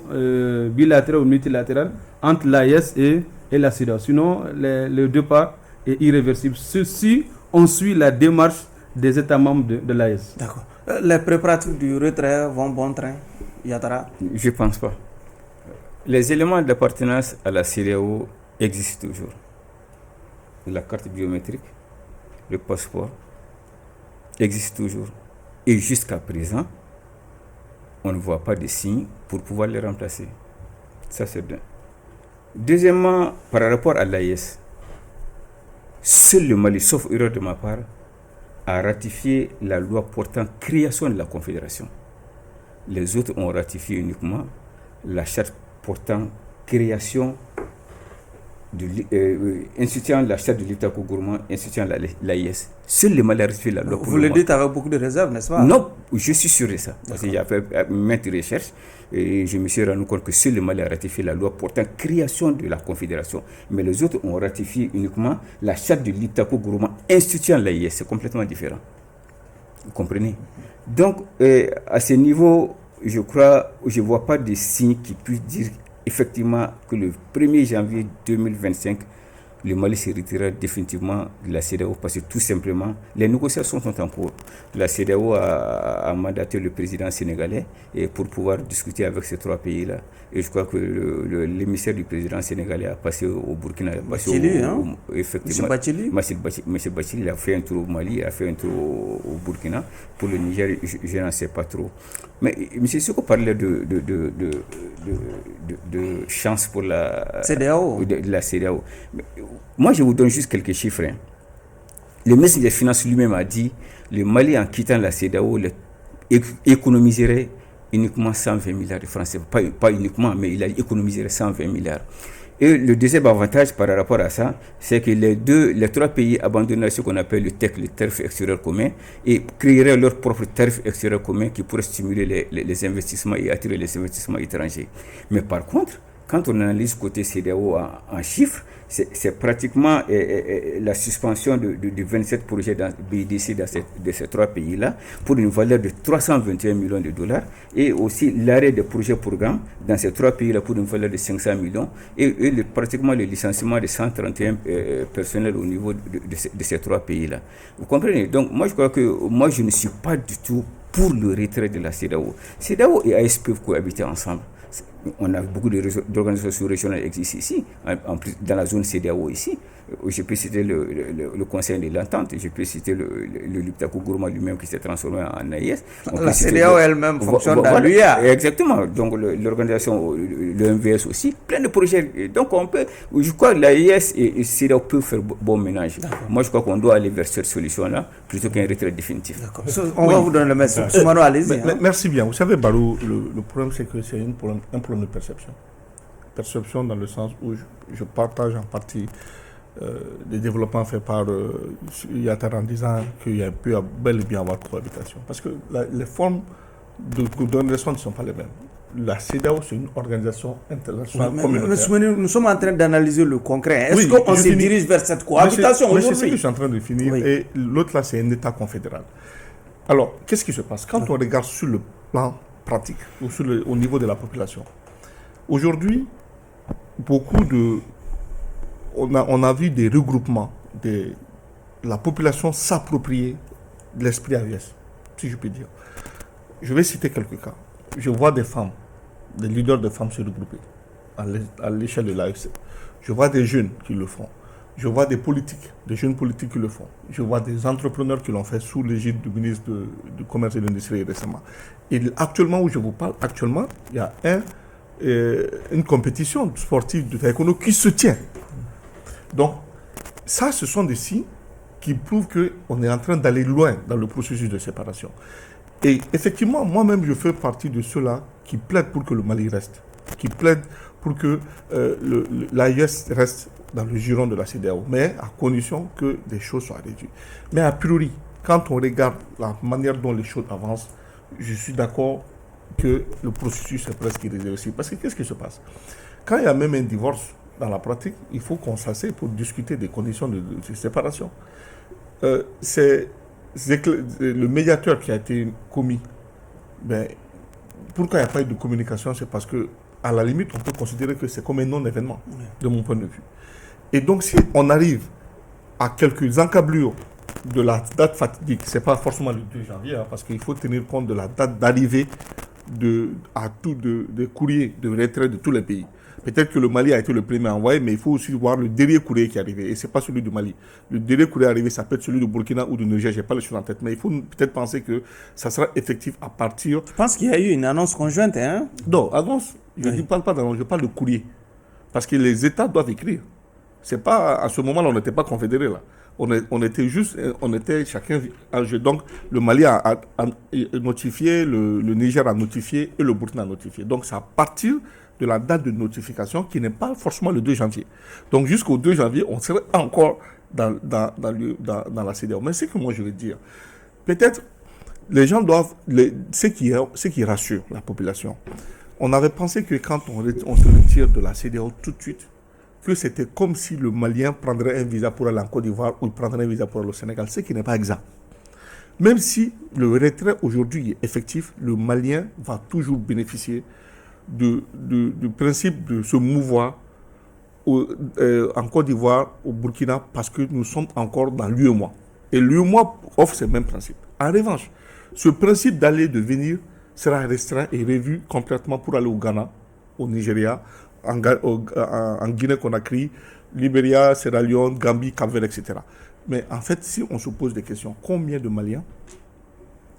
bilatérales ou multilatérales entre l'AES et la CEDEAO. Sinon, le départ est irréversible. Si on suit la démarche des États membres de l'AES. D'accord. Les préparatifs du retrait vont bon train, Yatara? Je ne pense pas. Les éléments d'appartenance à la CEDEAO existent toujours. La carte biométrique, le passeport, existe toujours. Et jusqu'à présent, on ne voit pas de signes pour pouvoir les remplacer. Ça, c'est bien. Deuxièmement, par rapport à l'AES, seul le Mali, sauf erreur de ma part, a ratifié la loi portant création de la Confédération. Les autres ont ratifié uniquement la charte portant création instituant la charte de l'Iptako Gourmand, instituant l'AIS. Seul le Mali a ratifié la loi. Vous le dites avec beaucoup de réserve, n'est-ce pas? Non, je suis sûr de ça. Parce que j'ai fait maintes recherches et je me suis rendu compte que seul le Mali a ratifié la loi portant création de la Confédération. Mais les autres ont ratifié uniquement la charte de l'Iptako Gourmand, instituant l'AIS. C'est complètement différent. Vous comprenez? Donc, à ce niveau, je ne vois pas de signes qui puissent dire effectivement que le 1er janvier 2025, le Mali se retirera définitivement de la CEDEAO parce que tout simplement, les négociations sont en cours. La CEDEAO a mandaté le président sénégalais pour pouvoir discuter avec ces trois pays-là. Et je crois que l'émissaire du président sénégalais a passé au Burkina. Effectivement, M. Bachili a fait un tour au Mali, a fait un tour au Burkina. Pour le Niger, je n'en sais pas trop. Mais M. Sissoko parlait de chance pour la CEDEAO. La CEDEAO. Moi, je vous donne juste quelques chiffres. Le ministre des Finances lui-même a dit le Mali, en quittant la CEDEAO, économiserait uniquement 120 milliards de francs CFA. Pas uniquement, mais il économiserait 120 milliards. Et le deuxième avantage par rapport à ça, c'est que les trois pays abandonneraient ce qu'on appelle le TEC, le tarif extérieur commun, et créeraient leur propre tarif extérieur commun qui pourrait stimuler les investissements et attirer les investissements étrangers. Mais par contre, quand on analyse côté CEDEAO en chiffres, c'est pratiquement la suspension de 27 projets BIDC de ces trois pays-là pour une valeur de 321 millions de dollars et aussi l'arrêt des projets programmes dans ces trois pays-là pour une valeur de 500 millions et pratiquement le licenciement de 131 personnels au niveau de ces trois pays-là. Vous comprenez? Donc moi je crois que je ne suis pas du tout pour le retrait de la CEDEAO. CEDEAO et AES peuvent cohabiter ensemble. On a beaucoup d'organisations régionales qui existent ici, dans la zone CEDEAO ici. Je peux citer le Conseil de l'Entente, je peux citer le Liptako Gourma lui-même qui s'est transformé en AIS. La CEDEAO elle-même fonctionne dans l'UA. Exactement, donc l'organisation, le MVS aussi, plein de projets. Donc je crois que l'AIS et CEDEAO peuvent faire bon ménage. Moi je crois qu'on doit aller vers cette solution-là plutôt qu'un retrait définitif. On va vous donner le message. Soumano, allez-y. Merci bien. Vous savez, Barou, le problème c'est que c'est un problème de perception. Perception dans le sens où je partage en partie les développements faits par Yatar en disant qu'il peut bel et bien avoir cohabitation. Parce que les formes d'organisation ne sont pas les mêmes. La CEDEAO, c'est une organisation internationale communautaire. Nous sommes en train d'analyser le concret. Est-ce qu'on se dirige vers cette cohabitation aujourd'hui? C'est ce que je suis en train de finir. Oui. Et l'autre là, c'est un État confédéral. Alors, qu'est-ce qui se passe? Quand on regarde sur le plan pratique, ou au niveau de la population, aujourd'hui, on a vu des regroupements de la population s'approprier de l'esprit AES, si je peux dire. Je vais citer quelques cas. Je vois des femmes, des leaders de femmes se regrouper à l'échelle de l'AES. Je vois des jeunes qui le font. Je vois des jeunes politiques qui le font. Je vois des entrepreneurs qui l'ont fait sous l'égide du ministre du Commerce et de l'Industrie récemment. Et actuellement, où je vous parle, il y a une compétition sportive de taekwondo qui se tient. Donc, ça, ce sont des signes qui prouvent qu'on est en train d'aller loin dans le processus de séparation. Et effectivement, moi-même, je fais partie de ceux-là qui plaident pour que le Mali reste, qui plaident pour que l'AES reste dans le giron de la CEDEAO, mais à condition que des choses soient réduites. Mais a priori, quand on regarde la manière dont les choses avancent, je suis d'accord que le processus est presque irréversible. Parce que qu'est-ce qui se passe? Quand il y a même un divorce dans la pratique, il faut qu'on s'assied pour discuter des conditions de séparation. C'est le médiateur qui a été commis. Ben, pourquoi il n'y a pas eu de communication? C'est parce que, à la limite, on peut considérer que c'est comme un non-événement, de mon point de vue. Et donc, si on arrive à quelques encablures de la date fatidique, ce n'est pas forcément le 2 janvier, parce qu'il faut tenir compte de la date d'arrivée des courriers de retrait de tous les pays. Peut-être que le Mali a été le premier à envoyer, mais il faut aussi voir le dernier courrier qui est arrivé. Et ce n'est pas celui du Mali. Le dernier courrier arrivé, ça peut être celui du Burkina ou du Niger, je n'ai pas le chose en tête. Mais il faut peut-être penser que ça sera effectif à partir... Je pense qu'il y a eu une annonce conjointe, hein? Non, annonce, je ne parle pas d'annonce, je parle de courrier. Parce que les États doivent écrire. C'est pas, à ce moment-là, on n'était pas confédérés, là. On était chacun en jeu. Donc, le Mali a notifié, le Niger a notifié et le Burkina a notifié. Donc, c'est à partir de la date de notification qui n'est pas forcément le 2 janvier. Donc, jusqu'au 2 janvier, on serait encore dans la CEDEAO. Mais c'est que moi, je veux dire, peut-être, les gens doivent, ce qui rassure la population, on avait pensé que quand on se retire de la CEDEAO tout de suite, que c'était comme si le Malien prendrait un visa pour aller en Côte d'Ivoire ou il prendrait un visa pour aller au Sénégal, ce qui n'est pas exact. Même si le retrait aujourd'hui est effectif, le Malien va toujours bénéficier du principe de se mouvoir en Côte d'Ivoire, au Burkina, parce que nous sommes encore dans l'UEMOA. Et l'UEMOA offre ces mêmes principes. En revanche, ce principe d'aller et de venir sera restreint et revu complètement pour aller au Ghana, au Nigeria, en Guinée-Conakry, Libéria, Sierra Leone, Gambie, Cap-Vert, etc. Mais en fait, si on se pose des questions, combien de Maliens,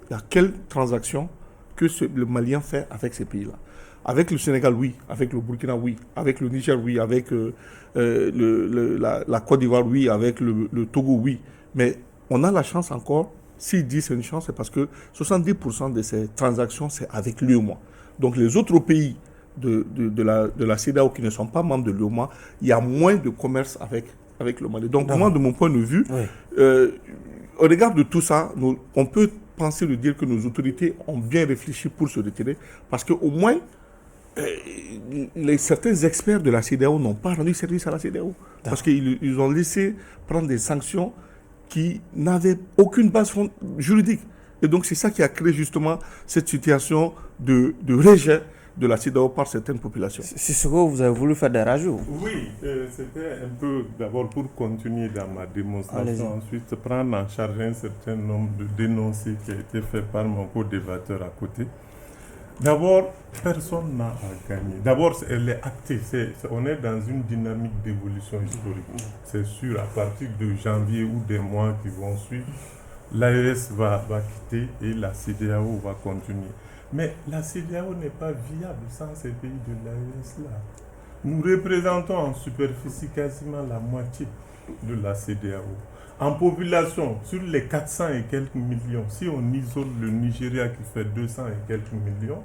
il y a quelle transaction que le Malien fait avec ces pays-là? Avec le Sénégal, oui. Avec le Burkina, oui. Avec le Niger, oui. Avec la Côte d'Ivoire, oui. Avec le Togo, oui. Mais on a la chance encore S'il dit c'est une chance, c'est parce que 70% de ces transactions, c'est avec l'UEMOA. Donc les autres pays de la CEDEAO qui ne sont pas membres de l'UEMOA, il y a moins de commerce avec le Mali. Donc moi, de mon point de vue, au regard de tout ça, on peut penser de dire que nos autorités ont bien réfléchi pour se retirer, parce qu'au moins, certains experts de la CEDEAO n'ont pas rendu service à la CEDEAO. Parce qu'ils ont laissé prendre des sanctions qui n'avaient aucune base juridique. Et donc c'est ça qui a créé justement cette situation de rejet de la CEDEAO par certaines populations. C'est ce que vous avez voulu faire des rajouts. Oui, c'était un peu d'abord pour continuer dans ma démonstration, ensuite prendre en charge un certain nombre de dénoncés qui a été fait par mon co-débatteur à côté. D'abord, personne n'a à gagner. D'abord, elle est actée. On est dans une dynamique d'évolution historique. C'est sûr, à partir de janvier ou des mois qui vont suivre, l'AES va quitter et la CEDEAO va continuer. Mais la CEDEAO n'est pas viable sans ces pays de l'AES-là. Nous représentons en superficie quasiment la moitié de la CEDEAO. En population, sur les 400 et quelques millions, si on isole le Nigeria qui fait 200 et quelques millions,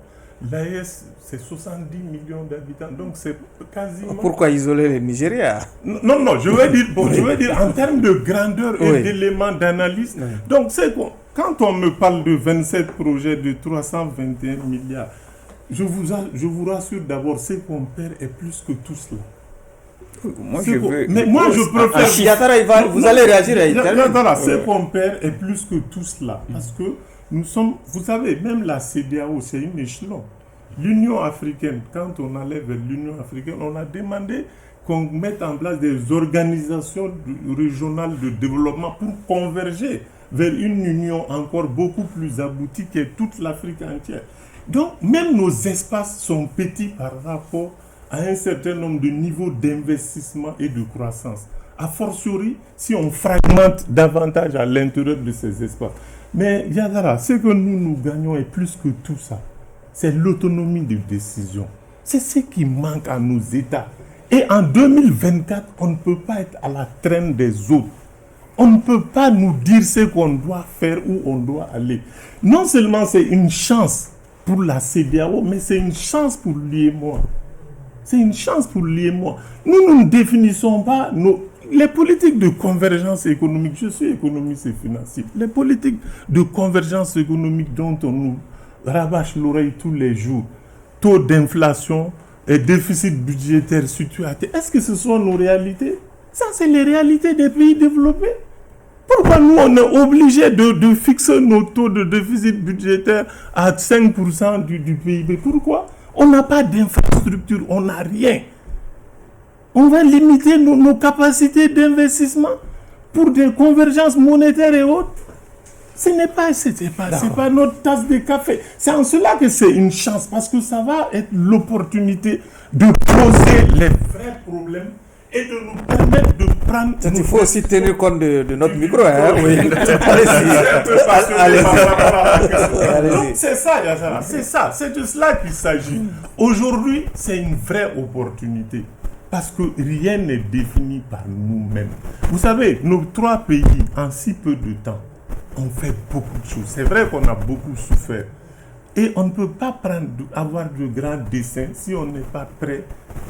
l'AES, c'est 70 millions d'habitants. Donc, c'est quasiment... Pourquoi isoler le Nigeria? Non, je veux dire en termes de grandeur et d'éléments d'analyse. Donc, quand on me parle de 27 projets de 321 milliards, je vous rassure d'abord, ce qu'on perd est plus que tout cela. Moi, je préfère... vous allez réagir à ce qu'on perd est plus que tout cela. Parce que nous sommes... Vous savez, même la CEDEAO, c'est une échelon. L'Union africaine, quand on allait vers l'Union africaine, on a demandé qu'on mette en place des organisations régionales de développement pour converger vers une union encore beaucoup plus aboutie que toute l'Afrique entière. Donc, même nos espaces sont petits par rapport à un certain nombre de niveaux d'investissement et de croissance. A fortiori, si on fragmente davantage à l'intérieur de ces espaces. Mais Yadara, ce que nous gagnons est plus que tout ça. C'est l'autonomie de décision. C'est ce qui manque à nos États. Et en 2024, on ne peut pas être à la traîne des autres. On ne peut pas nous dire ce qu'on doit faire, où on doit aller. Non seulement c'est une chance pour la CEDEAO, mais c'est une chance pour l'UEMOA. C'est une chance pour l'UEMOA. Nous ne définissons pas les politiques de convergence économique. Je suis économiste et financier. Les politiques de convergence économique dont on nous rabâche l'oreille tous les jours, taux d'inflation et déficit budgétaire situé à terre, est-ce que ce sont nos réalités? Ça, c'est les réalités des pays développés. Pourquoi nous, on est obligé de fixer nos taux de déficit budgétaire à 5% du PIB? Pourquoi? On n'a pas d'infrastructure, on n'a rien. On va limiter nos capacités d'investissement pour des convergences monétaires et autres. Ce n'est pas notre tasse de café. C'est en cela que c'est une chance, parce que ça va être l'opportunité de poser les vrais problèmes et de nous permettre de prendre... Il faut aussi tenir compte de notre micro. Donc c'est ça, Yassara. C'est de cela qu'il s'agit. Aujourd'hui, c'est une vraie opportunité. Parce que rien n'est défini par nous-mêmes. Vous savez, nos trois pays, en si peu de temps, ont fait beaucoup de choses. C'est vrai qu'on a beaucoup souffert. Et on ne peut pas avoir de grands dessins si on n'est pas prêt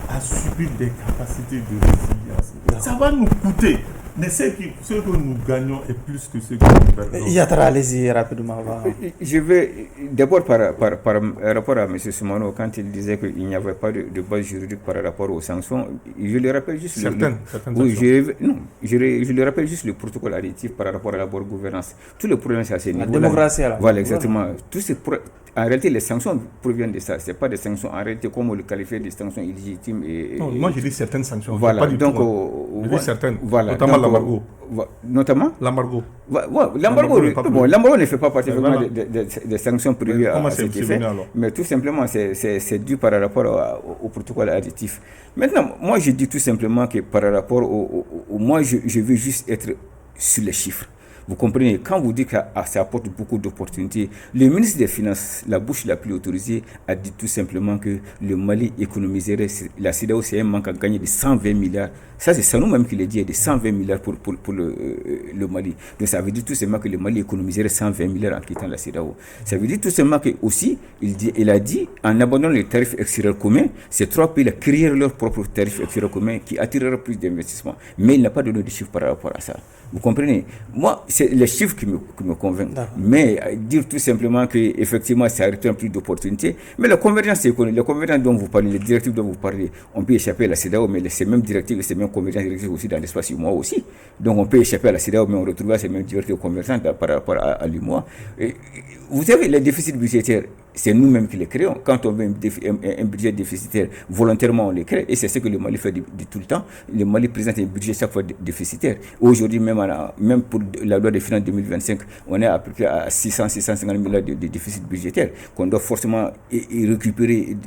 à subir des capacités de résilience. Ça va nous coûter. Mais ce que nous gagnons est plus que ce que nous perdons. Yatara, allez-y rapidement. Je vais d'abord par rapport à M. Soumano, quand il disait qu'il n'y avait pas de base juridique par rapport aux sanctions, je le rappelle juste je le rappelle juste le protocole additif par rapport à la bonne gouvernance. Tous les problèmes, c'est à ce niveau-là. La démocratie, là. Voilà, exactement. En réalité, les sanctions proviennent de ça. Ce n'est pas des sanctions, en réalité, comme on le qualifie, des sanctions illégitimes. Non, moi, j'ai dit certaines sanctions. Voilà, pas du donc, tout. J'ai dit certaines. Voilà, notamment l'embargo. Notamment l'embargo. L'embargo ne fait pas partie des sanctions prévues à cet effet. Mais tout simplement, c'est dû par rapport au protocole additif. Maintenant, moi, je dis tout simplement que par rapport moi, je veux juste être sur les chiffres. Vous comprenez, quand vous dites que ça apporte beaucoup d'opportunités, le ministre des Finances, la bouche la plus autorisée, a dit tout simplement que le Mali économiserait, la CEDEAO, c'est un manque à gagner de 120 milliards. Ça, c'est nous-mêmes qui l'a dit, de 120 milliards pour le Mali. Donc ça veut dire tout simplement que le Mali économiserait 120 milliards en quittant la CEDEAO. Ça veut dire tout simplement que aussi, il a dit, en abandonnant les tarifs extérieurs communs, ces 3 pays créeront leurs propres tarifs extérieurs communs qui attireront plus d'investissements. Mais il n'a pas donné de chiffres par rapport à ça. Vous comprenez? Moi, c'est les chiffres qui me convainquent. Mais dire tout simplement qu'effectivement, ça returne plus d'opportunités. Mais la convergence économique, la convergence dont vous parlez, les directives dont vous parlez, on peut échapper à la CEDEAO, mais ces mêmes directives et ces mêmes convergences directives aussi dans l'espace UMOA aussi. Donc on peut échapper à la CEDEAO, mais on retrouvera ces mêmes directives convergentes par rapport à l'UMOA. Vous savez, les déficits budgétaires, c'est nous-mêmes qui les créons. Quand on veut un budget déficitaire, volontairement on les crée. Et c'est ce que le Mali fait de tout le temps. Le Mali présente un budget chaque fois déficitaire. Aujourd'hui, même pour la loi des finances 2025, on est à peu près à 600-650 milliards de déficit budgétaire qu'on doit forcément récupérer,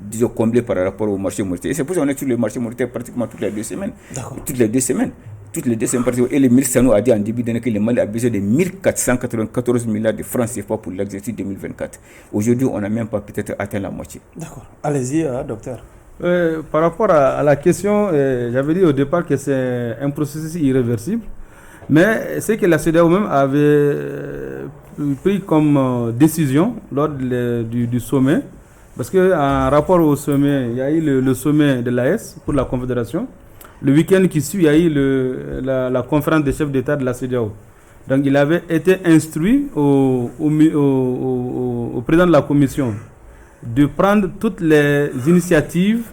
disons, combler par rapport au marché monétaire. Et c'est pour ça qu'on est sur le marché monétaire pratiquement toutes les 2 semaines. Toutes les 2 semaines. Et le ministre Sanou a dit en début d'année que le Mali a besoin de 1494 milliards de francs CFA pour l'exercice 2024. Aujourd'hui, on n'a même pas peut-être atteint la moitié. D'accord. Allez-y, docteur. Par rapport à la question, j'avais dit au départ que c'est un processus irréversible. Mais c'est que la CEDEAO même avait pris comme décision lors du sommet. Parce qu'en rapport au sommet, il y a eu le sommet de l'AES pour la Confédération. Le week-end qui suit, il y a eu la conférence des chefs d'État de la CEDEAO. Donc il avait été instruit au président de la commission de prendre toutes les initiatives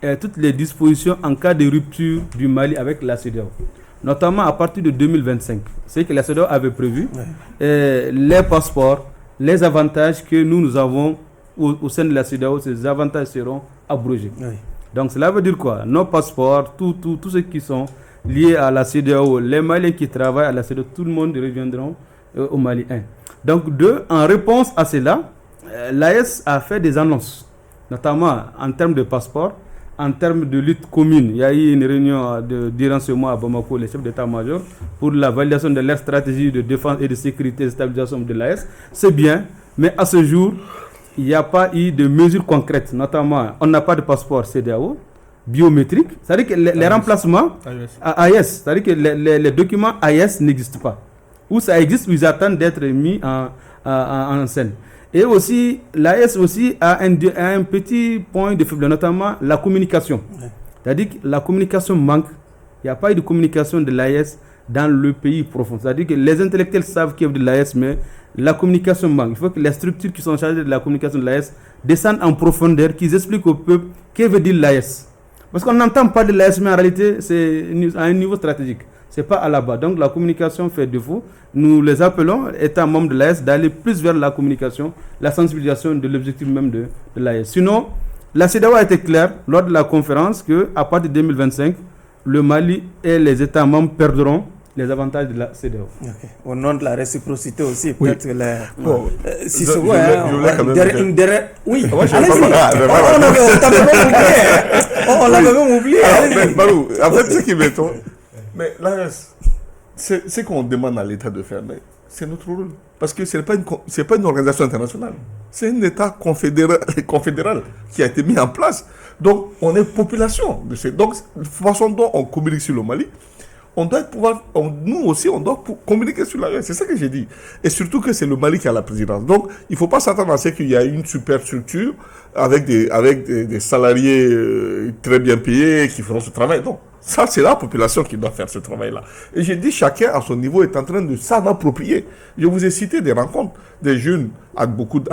et toutes les dispositions en cas de rupture du Mali avec la CEDEAO. Notamment à partir de 2025. C'est que la CEDEAO avait prévu les passeports, les avantages que nous avons au sein de la CEDEAO, ces avantages seront abrogés. Oui. Donc cela veut dire quoi? Nos passeports, tous ceux qui sont liés à la CEDEAO, les Maliens qui travaillent à la CEDEAO, tout le monde reviendront au Mali 1. Donc en réponse à cela, l'AES a fait des annonces, notamment en termes de passeports, en termes de lutte commune. Il y a eu une réunion durant ce mois à Bamako, les chefs d'état-major, pour la validation de leur stratégie de défense et de sécurité et de stabilisation de l'AES. C'est bien, mais à ce jour, il n'y a pas eu de mesures concrètes, notamment on n'a pas de passeport CEDEAO biométrique, c'est-à-dire que les remplacements AES, c'est-à-dire que les documents AES n'existent pas. Ou ça existe, ou ils attendent d'être mis en scène. Et aussi, l'AES aussi a un petit point de faiblesse, notamment la communication. C'est-à-dire que la communication manque, il n'y a pas eu de communication de l'AES dans le pays profond. C'est-à-dire que les intellectuels savent qu'il y a de l'AES, mais la communication manque. Il faut que les structures qui sont chargées de la communication de l'AES descendent en profondeur, qu'ils expliquent au peuple ce que veut dire l'AES. Parce qu'on n'entend pas de l'AES, mais en réalité, c'est à un niveau stratégique. Ce n'est pas à la base. Donc la communication fait défaut. Nous les appelons, étant membres de l'AES, d'aller plus vers la communication, la sensibilisation de l'objectif même de l'AES. Sinon, la CEDEAO a été claire lors de la conférence qu'à partir de 2025, le Mali et les États membres perdront les avantages de la CEDEAO. Okay. Au nom de la réciprocité aussi, oui. Peut-être que bon, si c'est vrai, une dernière. Oui, moi, allez-y. On l'avait même oublié. Barou, en fait, ce qui m'étonne, mais là, c'est qu'on demande à l'État de faire, mais c'est notre rôle. Parce que ce n'est pas une organisation internationale. C'est un État confédéral qui a été mis en place. Donc, on est population. Donc, la façon dont on communique sur le Mali, on doit pouvoir, nous aussi, on doit communiquer sur l'AES. C'est ça que j'ai dit. Et surtout que c'est le Mali qui a la présidence. Donc, il ne faut pas s'attendre à ce qu'il y a une super structure avec des salariés très bien payés qui feront ce travail. Non. Ça, c'est la population qui doit faire ce travail-là. Et j'ai dit, chacun à son niveau est en train de s'en approprier. Je vous ai cité des rencontres des jeunes à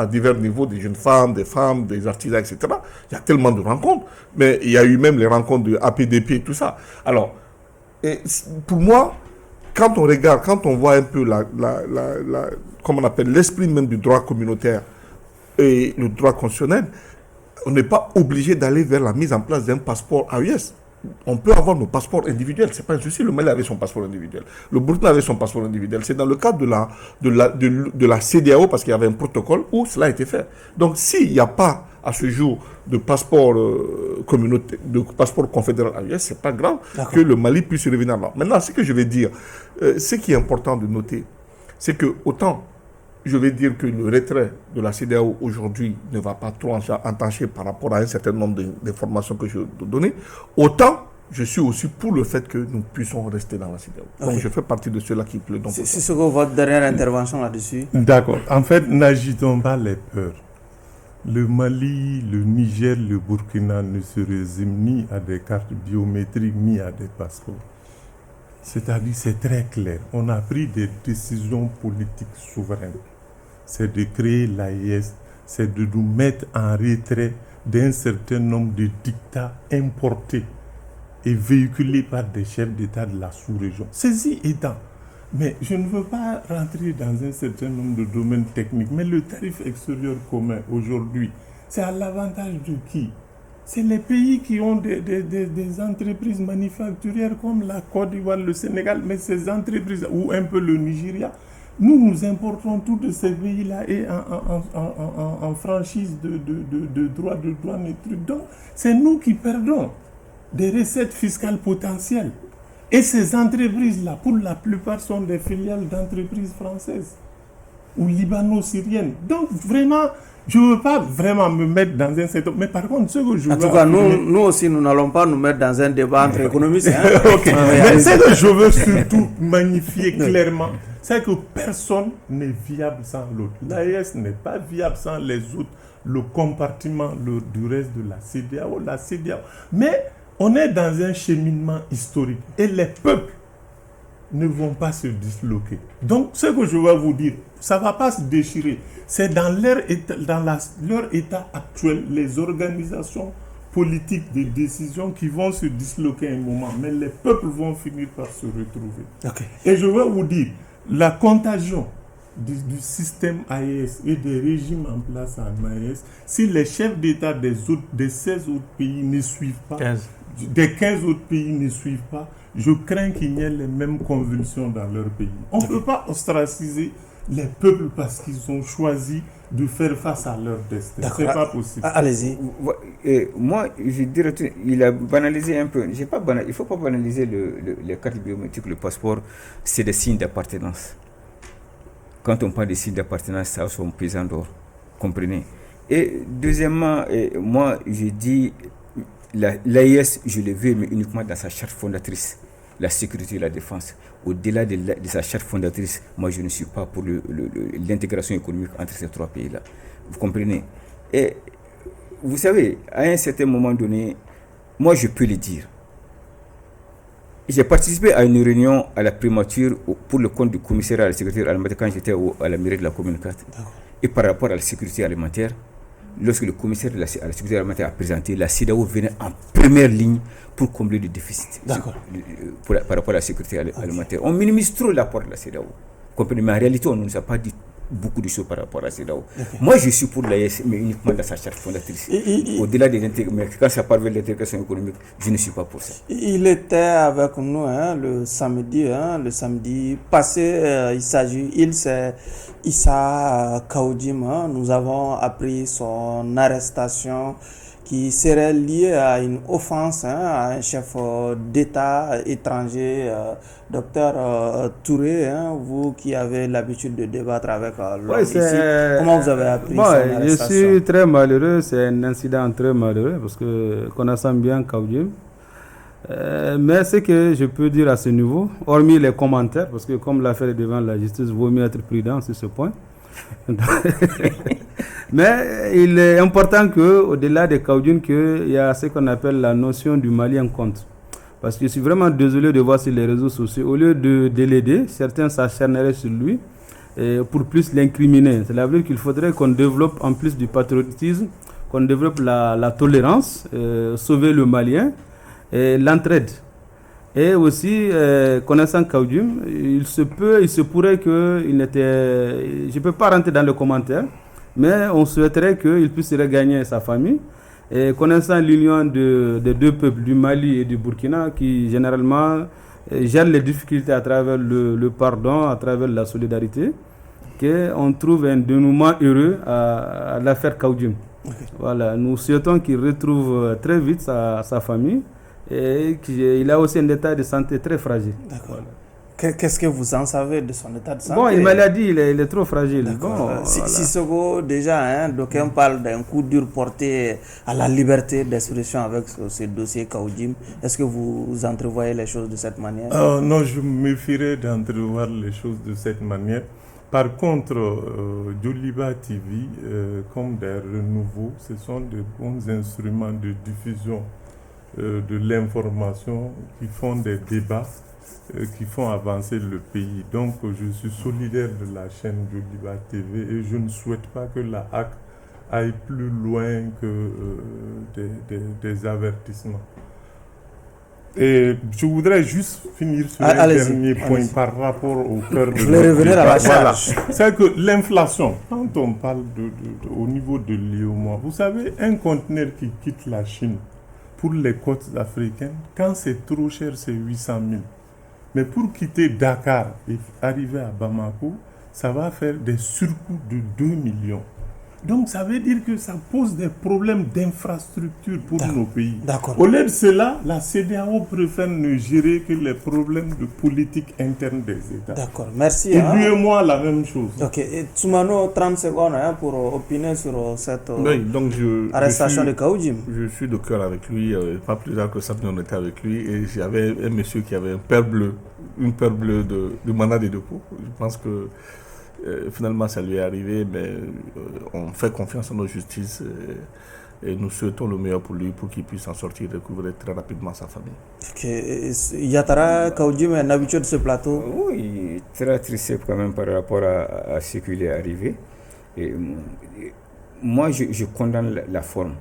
divers niveaux, des jeunes femmes, des artisans, etc. Il y a tellement de rencontres. Mais il y a eu même les rencontres de APDP et tout ça. Alors, et pour moi, quand on regarde, quand on voit un peu comment on appelle, l'esprit même du droit communautaire et le droit constitutionnel, on n'est pas obligé d'aller vers la mise en place d'un passeport AES. On peut avoir nos passeports individuels, c'est pas un souci. Le Mali avait son passeport individuel, le Burkina avait son passeport individuel. C'est dans le cadre de la CEDEAO, parce qu'il y avait un protocole où cela a été fait. Donc s'il n'y a pas à ce jour de passeport communautaire, de passeport confédéral à l'US, c'est pas grave que le Mali puisse revenir là. Maintenant, ce que je vais dire, ce qui est important de noter, c'est que autant je vais dire que le retrait de la CEDEAO aujourd'hui ne va pas trop entacher par rapport à un certain nombre d'informations que je vais donner, autant je suis aussi pour le fait que nous puissions rester dans la CEDEAO. Donc je fais partie de ceux-là qui plaident. C'est ce que votre dernière intervention là-dessus. D'accord. En fait, n'agitons pas les peurs. Le Mali, le Niger, le Burkina ne se résument ni à des cartes biométriques ni à des passeports. C'est-à-dire, c'est très clair. On a pris des décisions politiques souveraines. C'est de créer l'AES, c'est de nous mettre en retrait d'un certain nombre de dictats importés et véhiculés par des chefs d'État de la sous-région. Ceci étant, mais je ne veux pas rentrer dans un certain nombre de domaines techniques, mais le tarif extérieur commun aujourd'hui, c'est à l'avantage de qui? C'est les pays qui ont des entreprises manufacturières comme la Côte d'Ivoire, le Sénégal, mais ces entreprises, ou un peu le Nigeria, nous importons tous de ces pays-là et en franchise de droits de douane et trucs. Donc, c'est nous qui perdons des recettes fiscales potentielles. Et ces entreprises-là, pour la plupart, sont des filiales d'entreprises françaises ou libano-syriennes. Donc, vraiment, je ne veux pas vraiment me mettre dans un secteur. Mais par contre, ce que je veux... En tout cas, nous aussi, nous n'allons pas nous mettre dans un débat entre économistes. Okay. Mais ce que je veux surtout magnifier clairement, c'est que personne n'est viable sans l'autre. L'AES n'est pas viable sans les autres. Le compartiment du reste de la CEDEAO. Mais on est dans un cheminement historique. Et les peuples ne vont pas se disloquer. Donc, ce que je vais vous dire, ça ne va pas se déchirer. C'est dans leur état actuel, les organisations politiques de décision qui vont se disloquer un moment. Mais les peuples vont finir par se retrouver. Okay. Et je vais vous dire, la contagion du système AES et des régimes en place en AES, si les chefs d'État des 16 autres pays ne suivent pas, des 15 autres pays ne suivent pas, je crains qu'il y ait les mêmes convulsions dans leur pays. On ne peut pas ostraciser les peuples parce qu'ils ont choisi de faire face à leur destin. C'est pas possible. Allez-y. Moi, je dirais, il a banalisé un peu. Il ne faut pas banaliser les cartes biométriques, le passeport, c'est des signes d'appartenance. Quand on parle de signes d'appartenance, ça sont pesant d'or. Comprenez? Et deuxièmement, moi, je dis, l'AES, je le veux, mais uniquement dans sa charte fondatrice, la sécurité et la défense. Au-delà de sa charte fondatrice, moi, je ne suis pas pour l'intégration économique entre ces trois pays-là. Vous comprenez? Et vous savez, à un certain moment donné, moi, je peux le dire. J'ai participé à une réunion à la primature pour le compte du commissaire à la sécurité alimentaire quand j'étais à la mairie de la commune 4. Et par rapport à la sécurité alimentaire, lorsque le commissaire à la sécurité alimentaire a présenté, la CEDEAO venait en première ligne pour combler le déficit par rapport à la sécurité alimentaire. On minimise trop l'apport de la CEDEAO. Comprenez, mais en réalité, on ne nous a pas dit beaucoup de choses par rapport à la CEDEAO. Moi, je suis pour l'AES, mais uniquement dans sa charte fondatrice. Au-delà des intégrations, quand ça parle de l'intégration économique, je ne suis pas pour ça. Il était avec nous le samedi passé. Il s'agit, c'est Issa Kaoudim. Nous avons appris son arrestation qui serait liée à une offense à un chef d'État étranger, docteur Touré, vous qui avez l'habitude de débattre avec l'homme ici. Comment vous avez appris son arrestation? Je suis très malheureux, c'est un incident très malheureux parce que connaissant bien Kaoudim. Mais ce que je peux dire à ce niveau, hormis les commentaires, parce que comme l'affaire est devant la justice, il vaut mieux être prudent sur ce point. Mais il est important qu'au-delà de Kaoudim, qu'il y a ce qu'on appelle la notion du Mali en compte. Parce que je suis vraiment désolé de voir sur les réseaux sociaux, au lieu de l'aider, certains s'acharneraient sur lui pour plus l'incriminer. Cela veut dire qu'il faudrait qu'on développe en plus du patriotisme, qu'on développe la tolérance, sauver le Malien, et l'entraide. Et aussi, connaissant Kaoudim, il se pourrait qu'il n'était... Je ne peux pas rentrer dans le commentaire, mais on souhaiterait qu'il puisse regagner sa famille. Et connaissant l'union des deux peuples, du Mali et du Burkina, qui généralement gèrent les difficultés à travers le pardon, à travers la solidarité, qu'on trouve un dénouement heureux à l'affaire Kaoudim. Voilà, nous souhaitons qu'il retrouve très vite sa famille et qu'il a aussi un état de santé très fragile. D'accord. Voilà. Qu'est-ce que vous en savez de son état de santé? Bon, il m'a dit il est trop fragile. Bon, Sissoko, déjà, d'aucuns parlent d'un coup dur porté à la liberté d'expression avec ce dossier Khaoudim. Est-ce que vous entrevoyez les choses de cette manière? Non, je me méfierais d'entrevoir les choses de cette manière. Par contre, Djoliba TV, comme des renouveaux, ce sont de bons instruments de diffusion de l'information qui font des débats, qui font avancer le pays. Donc, je suis solidaire de la chaîne Djoliba TV et je ne souhaite pas que la HAC aille plus loin que des avertissements. Et je voudrais juste finir sur un dernier point par rapport au cœur de... Je voulais revenir à la charge. Voilà. C'est que l'inflation, quand on parle au niveau de l'IOMOA, vous savez, un conteneur qui quitte la Chine pour les côtes africaines, quand c'est trop cher, c'est 800 000. Mais pour quitter Dakar et arriver à Bamako, ça va faire des surcoûts de 2 millions. Donc ça veut dire que ça pose des problèmes d'infrastructure pour nos pays. Au lieu de cela, la CEDEAO préfère ne gérer que les problèmes de politique interne des États. D'accord, merci. Et lui et moi, la même chose. Ok, et Toumano, 30 secondes pour opiner sur cette donc arrestation de Khaoudim. Je suis de cœur avec lui, pas plus tard que ça, on était avec lui, et j'avais un monsieur qui avait une paire bleue de mandat de dépôt. Je pense que finalement, ça lui est arrivé, mais on fait confiance en nos justices et nous souhaitons le meilleur pour lui, pour qu'il puisse en sortir et recouvrer très rapidement sa famille. Yatara Khaoudim est un habitué de ce plateau. Oui, très triste quand même par rapport à ce qui lui est arrivé. Et, moi, je condamne la forme.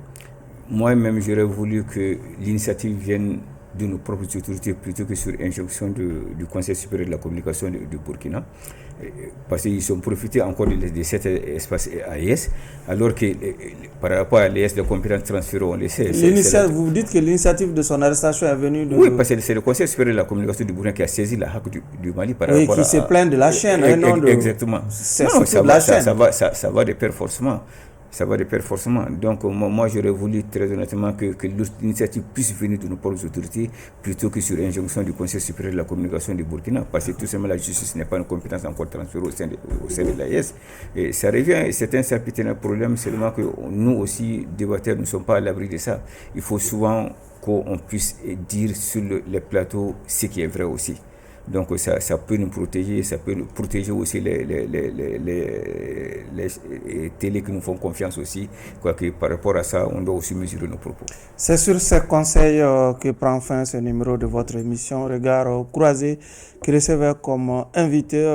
Moi-même, j'aurais voulu que l'initiative vienne de nos propres autorités plutôt que sur injonction du Conseil supérieur de la communication du Burkina. Parce qu'ils ont profité encore de cet espace AES, alors que par rapport à l'AES, les compétences transférées, on le sait. Vous dites que l'initiative de son arrestation est venue de... Oui, parce que c'est le Conseil supérieur de la communication du Burkina qui a saisi la HAC du Mali par rapport à... qui s'est plaint de la chaîne, non de... Exactement. Non, ça va de pair forcément. Ça va de pair forcément. Donc, moi, j'aurais voulu très honnêtement que l'initiative puisse venir de nos propres autorités plutôt que sur injonction du Conseil supérieur de la communication du Burkina, parce que tout simplement la justice n'est pas une compétence encore transférée au sein de l'AES. Et ça revient, c'est un sempiternel problème, seulement que nous aussi, débatteurs, nous ne sommes pas à l'abri de ça. Il faut souvent qu'on puisse dire sur les plateaux ce qui est vrai aussi. Donc ça peut nous protéger, ça peut protéger aussi les télés qui nous font confiance aussi. Quoique par rapport à ça, on doit aussi mesurer nos propos. C'est sur ces conseils que prend fin ce numéro de votre émission Regard croisé, qui recevait comme invité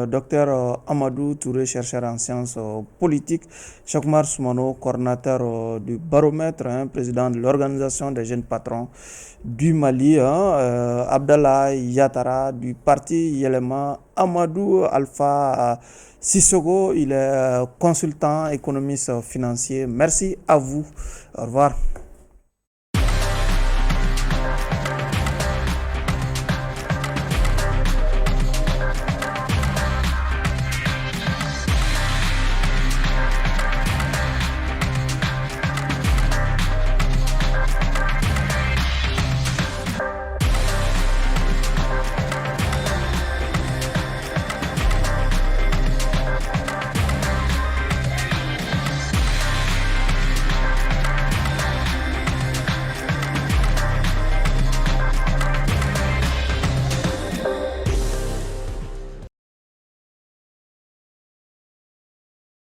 Dr Amadou Touré, chercheur en sciences politiques, Chakmar Soumano, coordinateur du Baromètre, président de l'Organisation des jeunes patrons du Mali, Abdallah Yatara du parti Yelema, Amadou Alpha Sissoko, il est consultant économiste financier. Merci à vous. Au revoir.